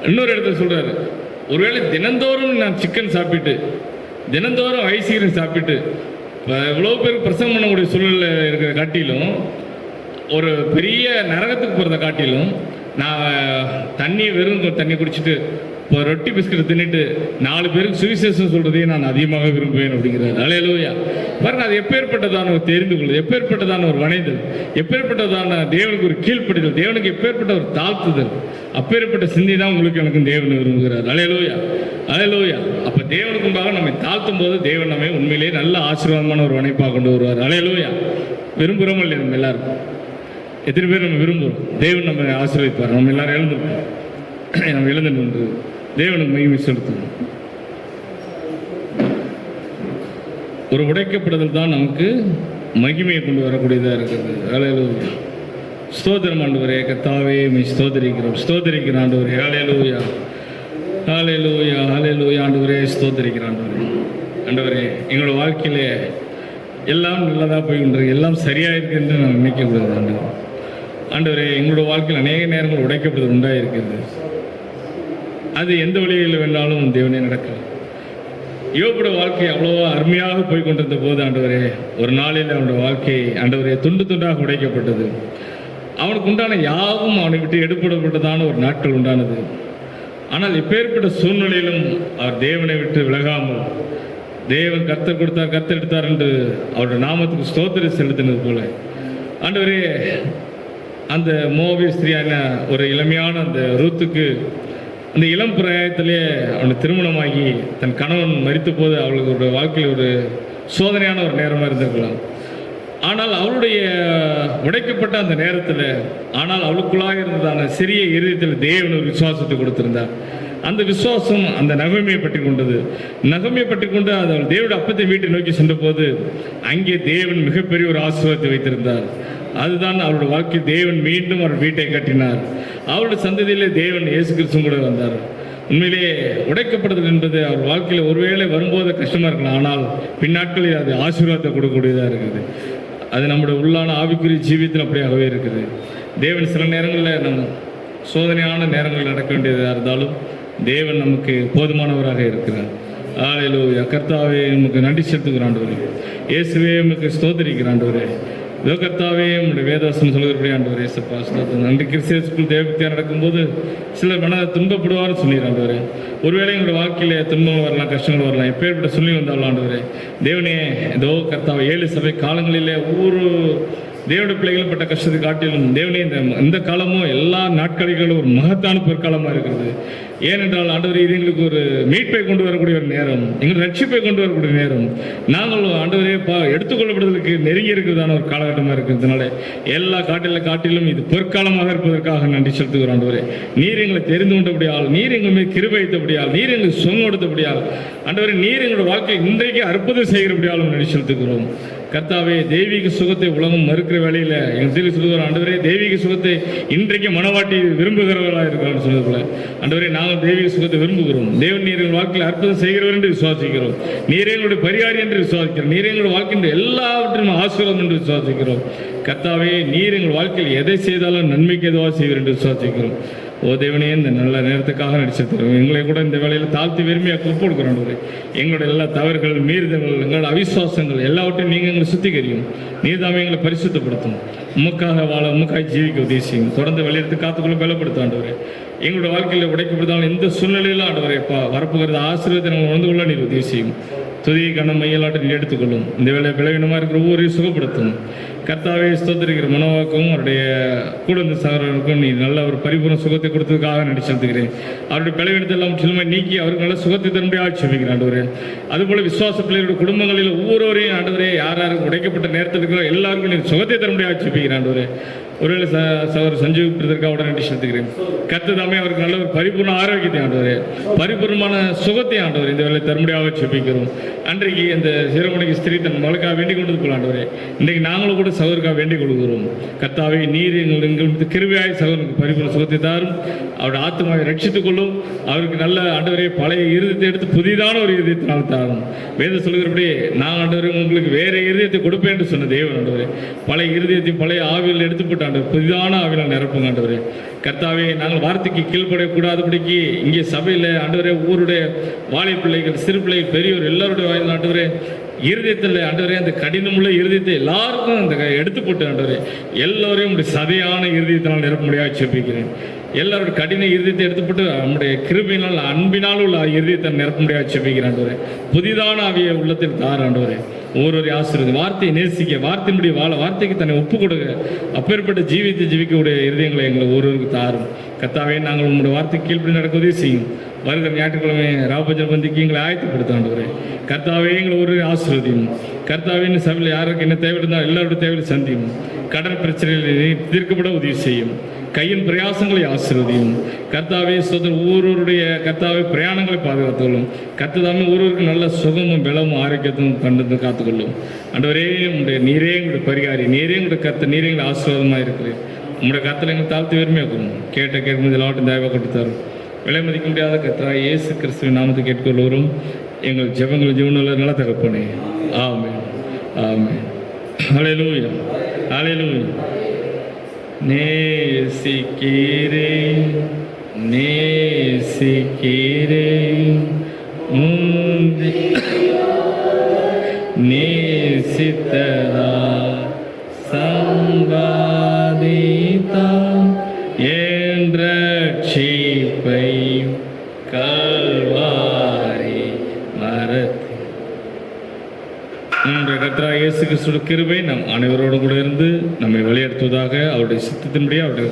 இன்னொரு இடத்துல சொல்றாரு, ஒருவேளை தினந்தோறும் நான் சிக்கன் சாப்பிட்டு, தினந்தோறும் ஐஸ்கிரீம் சாப்பிட்டு இவ்வளோ பேருக்கு பிரசங்கம் பண்ணக்கூடிய சூழ்நிலை இருக்கிற காட்டிலும், ஒரு பெரிய நரகத்துக்கு போகிறத காட்டிலும், நான் வெறும் தண்ணி குடிச்சிட்டு இப்போ ரொட்டி பிஸ்கட் தின்னுட்டு 4 பேருக்கு சுவிசேஷம் சொல்கிறதையே நான் அதிகமாக விரும்புவேன் அப்படிங்கிறார். அல்லேலூயா. பாருங்க, அது எப்பேற்பட்டதான ஒரு தெரிந்து கொள்ளுது, எப்பேற்பட்டதான ஒரு வணைதல், எப்பேற்பட்டதான தேவனுக்கு ஒரு கீழ்ப்படுதல், தேவனுக்கு எப்பேற்பட்ட ஒரு தாழ்த்துதல், அப்பேற்பட்ட சிந்தி தான் உங்களுக்கு எனக்கும் தேவன் விரும்புகிறார். அல்லேலூயா. அல்லேலூயா. அப்போ தேவனுக்கு முன்பாக நம்மை தாழ்த்தும் போது தேவன் நம்மை உண்மையிலேயே நல்ல ஆசீர்வாதமான ஒரு வணைப்பாக கொண்டு வருவார். அல்லேலூயா. விரும்புகிறோம் இல்லையா நம்ம எல்லாருக்கும்? எத்தனை பேர் நம்ம விரும்புகிறோம்? தேவன் நம்ம ஆசீர்வதிப்பார். நம்ம எல்லாரும் எழுந்துருக்கோம், நம்ம எழுந்து தேவனுக்கு மகிமை செலுத்தணும். ஒரு உடைக்கப்படுதல் தான் நமக்கு மகிமையை கொண்டு வரக்கூடியதாக இருக்கிறது. அல்லேலூயா. ஸ்தோத்திரம் ஆண்டவரே, கர்த்தாவே ஸ்தோத்திரிக்கிறோம், ஸ்தோத்திரிக்கிற ஆண்டவரே. அல்லேலூயா. அல்லேலூயா. அல்லேலூயா. ஆண்டவரே ஸ்தோத்திரிக்கிற ஆண்டவரே. ஆண்டவரே, எங்களோட வாழ்க்கையிலே எல்லாம் நல்லதாக போய்கின்றது, எல்லாம் சரியாக இருக்கு என்று நான் நினைக்கக்கூடாது. ஆண்டவர் ஆண்டவரே, எங்களோட வாழ்க்கையில் அநேக நேரங்கள் உடைக்கப்படுதல் உண்டாயிருக்கிறது. அது எந்த வழியில் வேண்டாலும் தேவனே நடக்கலாம். யோபுடைய வாழ்க்கை அவ்வளோவா அருமையாக போய் கொண்டிருந்த போது ஆண்டவரே, ஒரு நாளில் அவனுடைய வாழ்க்கை ஆண்டவரே துண்டு துண்டாக உடைக்கப்பட்டது. அவனுக்கு உண்டான யாவும் அவனை விட்டு எடுப்படப்பட்டதான ஒரு நாட்கள் உண்டானது. ஆனால் இப்பேற்பட்ட சூழ்நிலையிலும் அவர் தேவனை விட்டு விலகாமல் தேவன் கர்த்தர் கொடுத்தார் கர்த்தர் எடுத்தார் என்று அவருடைய நாமத்துக்கு ஸ்தோத்திரம் செலுத்தினது போல ஆண்டவரே, அந்த மோவாபிய ஸ்திரியான ஒரு இளமையான அந்த ரூத்துக்கு அந்த இளம் பிராயத்திலே அவனுக்கு திருமணமாகி தன் கணவன் மரித்த போது அவளுக்கு ஒரு வாழ்க்கையில் ஒரு சோதனையான ஒரு நேரமாக இருந்திருக்கலாம். ஆனால் அவளுடைய உடைக்கப்பட்ட அந்த நேரத்தில், ஆனால் அவளுக்குள்ளாக இருந்ததான சிறிய இருதயத்தில் தேவன் ஒரு விசுவாசத்தை கொடுத்திருந்தார். அந்த விசுவாசம் அந்த நகமையை பற்றி கொண்டது. நகமையை பற்றி கொண்டு அது தேவனுடைய அப்பத்தை வீட்டை நோக்கி சென்ற போது அங்கே தேவன் மிகப்பெரிய ஒரு ஆசீர்வாதத்தை வைத்திருந்தார். அதுதான் அவருடைய வாழ்க்கை. தேவன் மீண்டும் அவர் வீட்டை கட்டினார். அவருடைய சந்ததியிலே தேவன் இயேசு கிறிஸ்து கூட வந்தார். உண்மையிலேயே உடைக்கப்படுதல் என்பது அவர் வாழ்க்கையில் ஒருவேளை வரும்போது கஷ்டமாக இருக்கலாம், ஆனால் பின்னாட்களில் அது ஆசீர்வாதத்தை கொடுக்கக்கூடியதாக இருக்குது. அது நம்முடைய உள்ளான ஆவிக்குரிய ஜீவியத்தில் அப்படியாகவே இருக்குது. தேவன் சில நேரங்களில் நம் சோதனையான நேரங்கள் நடக்க வேண்டியதாக இருந்தாலும் தேவன் நமக்கு போதுமானவராக இருக்கிறார். ஹல்லேலூயா. கர்த்தாவே நமக்கு நன்றி செலுத்துகிற ஆண்டவரே, இயேசுவே நமக்கு ஸ்தோத்திரிக்கிற ஆண்டவரே, இதோ கர்த்தாவே நம்முடைய வேதாசனம் சொல்கிறபடி ஆண்டவரே இயேசுப்பா ஸ்தோத்திரம். நன்றி. கிறிஸ்திய ஸ்கூல் தேவபக்தியாக நடக்கும்போது சிலர் மனதை துன்பப்படுவார்னு சொல்லிடுற ஆண்டவரே. ஒருவேளை எங்களுடைய வாழ்க்கையில துன்பம் வரலாம், கஷ்டங்கள் வரலாம், எப்பேற்பட்ட சொல்லி வந்தாலும் ஆண்டவரே தேவனே, இதோ கர்த்தாவே 7 சபை காலங்களிலே ஒவ்வொரு தேவனுடைய பிள்ளைகள் பட்ட கஷ்டத்தை காட்டிலும் தேவனே இந்த காலமும் எல்லா நாட்களிலும் ஒரு மகத்தான பொற்காலமாக இருக்கிறது. ஏனென்றால் ஆண்டவரே, இது எங்களுக்கு ஒரு மீட்பை கொண்டு வரக்கூடிய ஒரு நேரம், எங்களுக்கு ரட்சிப்பை கொண்டு வரக்கூடிய நேரம். நாங்கள் ஆண்டவரே எடுத்துக்கொள்ளப்படுவதற்கு நெருங்கி இருக்கிறதான ஒரு காலகட்டமாக இருக்கிறதுனால எல்லா காட்டிலும் இது பொற்காலமாக இருப்பதற்காக நன்றி செலுத்துகிறோம். ஆண்டவரே, நீர் எங்களை தெரிந்து கொண்டபடியால், நீர் எங்கள் மீது கிருபை வைத்தபடியால், நீர் எங்களுக்கு சொங்க கொடுத்தபடியால் ஆண்டவரே, நீர் எங்களுடைய வாழ்க்கை இன்றைக்கு அற்புதம் செய்கிறபடியாலும் நன்றி செலுத்துகிறோம். கர்த்தாவே, தெய்வீக சுகத்தை உலகம் மறுக்கிற வேளையில் எங்கள் சொல்லுகிற ஆண்டவரே, தெய்வீக சுகத்தை இன்றைக்கு மனவாட்டி விரும்புகிறவர்களாக இருக்கிறான்னு சொன்னது போல ஆண்டவரே, நாங்கள் தெய்வீக சுகத்தை விரும்புகிறோம். தேவன் நீர் எங்கள் வாழ்க்கையில் அற்புதம் செய்கிறவர் என்று விசுவாசிக்கிறோம். நீரே எங்களுடைய பரிகாரி என்று விசுவாசிக்கிறோம். நீரே எங்களுடைய வாழ்க்கையின் எல்லாவற்றிலும் ஆசீர்வாதம் என்று விசுவாசிக்கிறோம். கர்த்தாவே, நீர் எங்கள் வாழ்க்கையில் எதை செய்தாலும் நன்மைக்கு எதுவாக செய்வீர் என்று விசுவாசிக்கிறோம். ஓ தேவனே, இந்த நல்ல நேரத்துக்காக நடிச்சிருக்கிறோம். எங்களை கூட இந்த வேலையில் தாழ்த்தி வெறுமையாக ஒப்பு கொடுக்குறோம். எங்களுடைய எல்லா தவறுகள், மீறுதல்கள், எங்களோட அவிசுவாசங்கள் எல்லாவற்றையும் நீங்கள் எங்களை சுத்திகரியும். நீர் தாமே எங்களை பரிசுத்தப்படுத்தும். உமக்காக வாழ, உமக்காக ஜீவிக்க உதவி செய்யும். தொடர்ந்து வெளியெடுத்து காத்துக்குள்ள பலப்படுத்தும். ஆண்டவரே, எங்களுடைய வாழ்க்கையில் உடைக்கப்படுத்தாலும் இந்த சூழ்நிலையில் ஆண்டவரே வருப்புகிறது ஆசீர்வாதத்தை நாங்கள் உணர்ந்து கொள்ள நீர் உதவி செய்யும். துதி கணம் மையலாட்டை நீர் எடுத்துக்கொள்ளும். இந்த வேலை விளைவினமாக இருக்கிற ஒவ்வொரு சுகப்படுத்தும். கர்த்தாவே, ஸ்தோத்திரிக்கிற மனோவாக்கும் அவருடைய கூட இந்த சகோதரனுக்கும் நீ நல்ல ஒரு பரிபூர்ண சுகத்தை கொடுத்ததுக்காக நன்றி செலுத்துகிறேன். அவருடைய பலவீனத்தை எல்லாம் சிலுமை நீக்கி அவருக்கு நல்ல சுகத்தை தரும்படி ஆட்சேபிக்கிறேன். ஆண்டவரே, அதுபோல விசுவாச பிள்ளைகளுடைய குடும்பங்களில் ஒவ்வொருவரையும் ஆண்டவரே, யார் யாருக்கு உடைக்கப்பட்ட நேரத்தில் இருக்கிற எல்லாருக்கும் நீ சுகத்தை தரும்படி ஆட்சேபிக்கிறேன். ஆண்டவரே, ஒருவேளை சகோதரர் சஞ்சீவ் பிரதற்காக உடனே நன்றி செலுத்துகிறேன். கர்த்ததாமே அவருக்கு நல்ல ஒரு பரிபூர்ண ஆரோக்கியத்தை ஆண்டவரே, பரிபூர்ணமான சுகத்தை ஆண்டவர் இந்த வேலை தரும்படியாக செபிக்கிறோம். அன்றைக்கு அந்த சிறுமணிக்கு ஸ்திரீ தன் மகளுக்காக வேண்டிக் கொண்டது போல ஆண்டவரே, இன்றைக்கு நாங்களும் கூட சகோதரக்காக வேண்டிக் கொள்கிறோம். கர்த்தாவே, நீர் எங்களுக்கு கிருபையாய் சகோதரனுக்கு பரிபூர்ண சுகத்தை தாரும். அவருடைய ஆத்மாவை ரட்சித்துக் கொள்ளும். அவருக்கு நல்ல ஆண்டவரே பழைய இருதயத்தை எடுத்து புதிதான ஒரு இருதயத்தினால் தாரும். வேதம் சொல்கிறபடி நான் ஆண்டவரே உங்களுக்கு வேற இருதயத்தை கொடுப்பேன் என்று சொன்ன தேவன் ஆண்டவரே, பழைய இருதயத்தை பழைய ஆவியில் எடுத்துப்பட்டு ஆண்டவர் புதிதான ஆவியில் நிரப்புங்க. ஆண்டவரே, கர்த்தாவே, நாங்கள் வார்த்தைக்கு கீழ்ப்படக்கூடாதபடிக்கு இங்கே சபையில் ஆண்டவரே ஊருடைய வாழை பிள்ளைகள், சிறு பிள்ளைகள், பெரியோர் எல்லாருடைய வாயில் ஆண்டவரே இருதயத்தில் ஆண்டவரே அந்த கடினமுள்ள இருதயத்தை எல்லாருக்கும் அந்த எடுத்து போட்டு ஆண்டவரே எல்லோரையும் உடைய சதையான இருதயத்தினால் நிரப்ப முடியாது செபிக்கிறேன். எல்லாரோட கடின இருதயத்தை எடுத்துப்பட்டு நம்முடைய கிருபையினால் அன்பினால் உள்ள இருதயத்தை நிரப்ப முடியாது செபிக்கிறேன். ஆண்டவரே, புதிதான ஆவியை உள்ளத்தில் தார். ஆண்டவரே, ஒவ்வொரு ஆசீர்வாதம், வார்த்தையை நேசிக்க, வார்த்தையினுடைய வாழ, வார்த்தைக்கு தன்னை ஒப்பு கொடுக்க, அப்பேற்பட்ட ஜீவித்தை ஜீவிக்கக்கூடிய இருதயங்களை எங்களை ஒருவருக்கு தாரும். கர்த்தாவே, நாங்கள் உங்களுடைய வார்த்தைக்கு கீழ்ப்படி நடக்க உதவி செய்யும். வருகிற ஞாயிற்றுக்கிழமை ராபஜர் பந்திக்கு எங்களை ஆயத்தப்படுத்த ஆண்டவரே. கர்த்தாவே, எங்களை ஒரு ஆசீர்வதியும். கர்த்தாவின் சபையில் யாருக்கு என்ன தேவை இருந்தால் எல்லாருடைய தேவையை சந்தியும். கடன் பிரச்சனைகளை தீர்க்கப்பட உதவி செய்யும். கையின் பிரயாசங்களை ஆசீர்வதியும். கர்த்தாவே, ஒவ்வொருவருடைய கர்த்தாவே பிரயாணங்களை பாதுகாத்துக்கொள்ளும். கர்த்தாவே, ஒருவருக்கு நல்ல சுகமும் பலமும் ஆரோக்கியத்தும் கண்டு காத்துக்கொள்ளும். ஆண்டவரே, உங்களுடைய நீரே எங்களுடைய பரிகாரி, நீரே எங்களுடைய கர்த்த, நீரே எங்களை ஆசீர்வாதமாக இருக்கிறேன். உங்களுடைய கர்த்தரை எங்களை தாழ்த்து வெறுமையாக்கும். கேட்கும் எல்லாவற்றையும் தயவாக கொடுத்தாரும். விலை மதிக்க முடியாத கர்த்தராகிய இயேசு கிறிஸ்துவின் நாமத்தை கேட்கொள்வோரும் எங்கள் ஜெபங்கள் ஜீவனுள்ள நல்ல தகப்பனே. ஆமென், ஆமென். ஹல்லேலூயா, ஹல்லேலூயா. நேசிக்கிறேன், நேசிக்கிறேன், நேசித்ததா சம்பாதித்தான் என்ற ரட்சிப்பை கல்வாரி மரத்தில் நம்முடைய கர்த்தராகிய இயேசு கிறிஸ்துவின் கிருபை நம் அனைவரோடும் கூட இருந்து நம்மை வழிநடத்துவதாக. அவருடைய சித்தத்தின்படி அவருடைய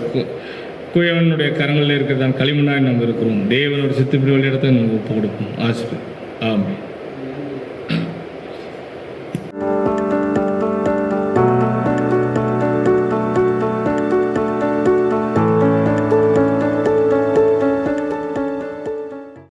குயவனுடைய கரங்களில் இருக்கிறதான் களிமண்ணாய் நாம் இருக்கிறோம். தேவனுடைய சித்தப்படி வழிநடத்த நம்ம ஒப்பு கொடுப்போம். ஆசிரியர் ஆமென்.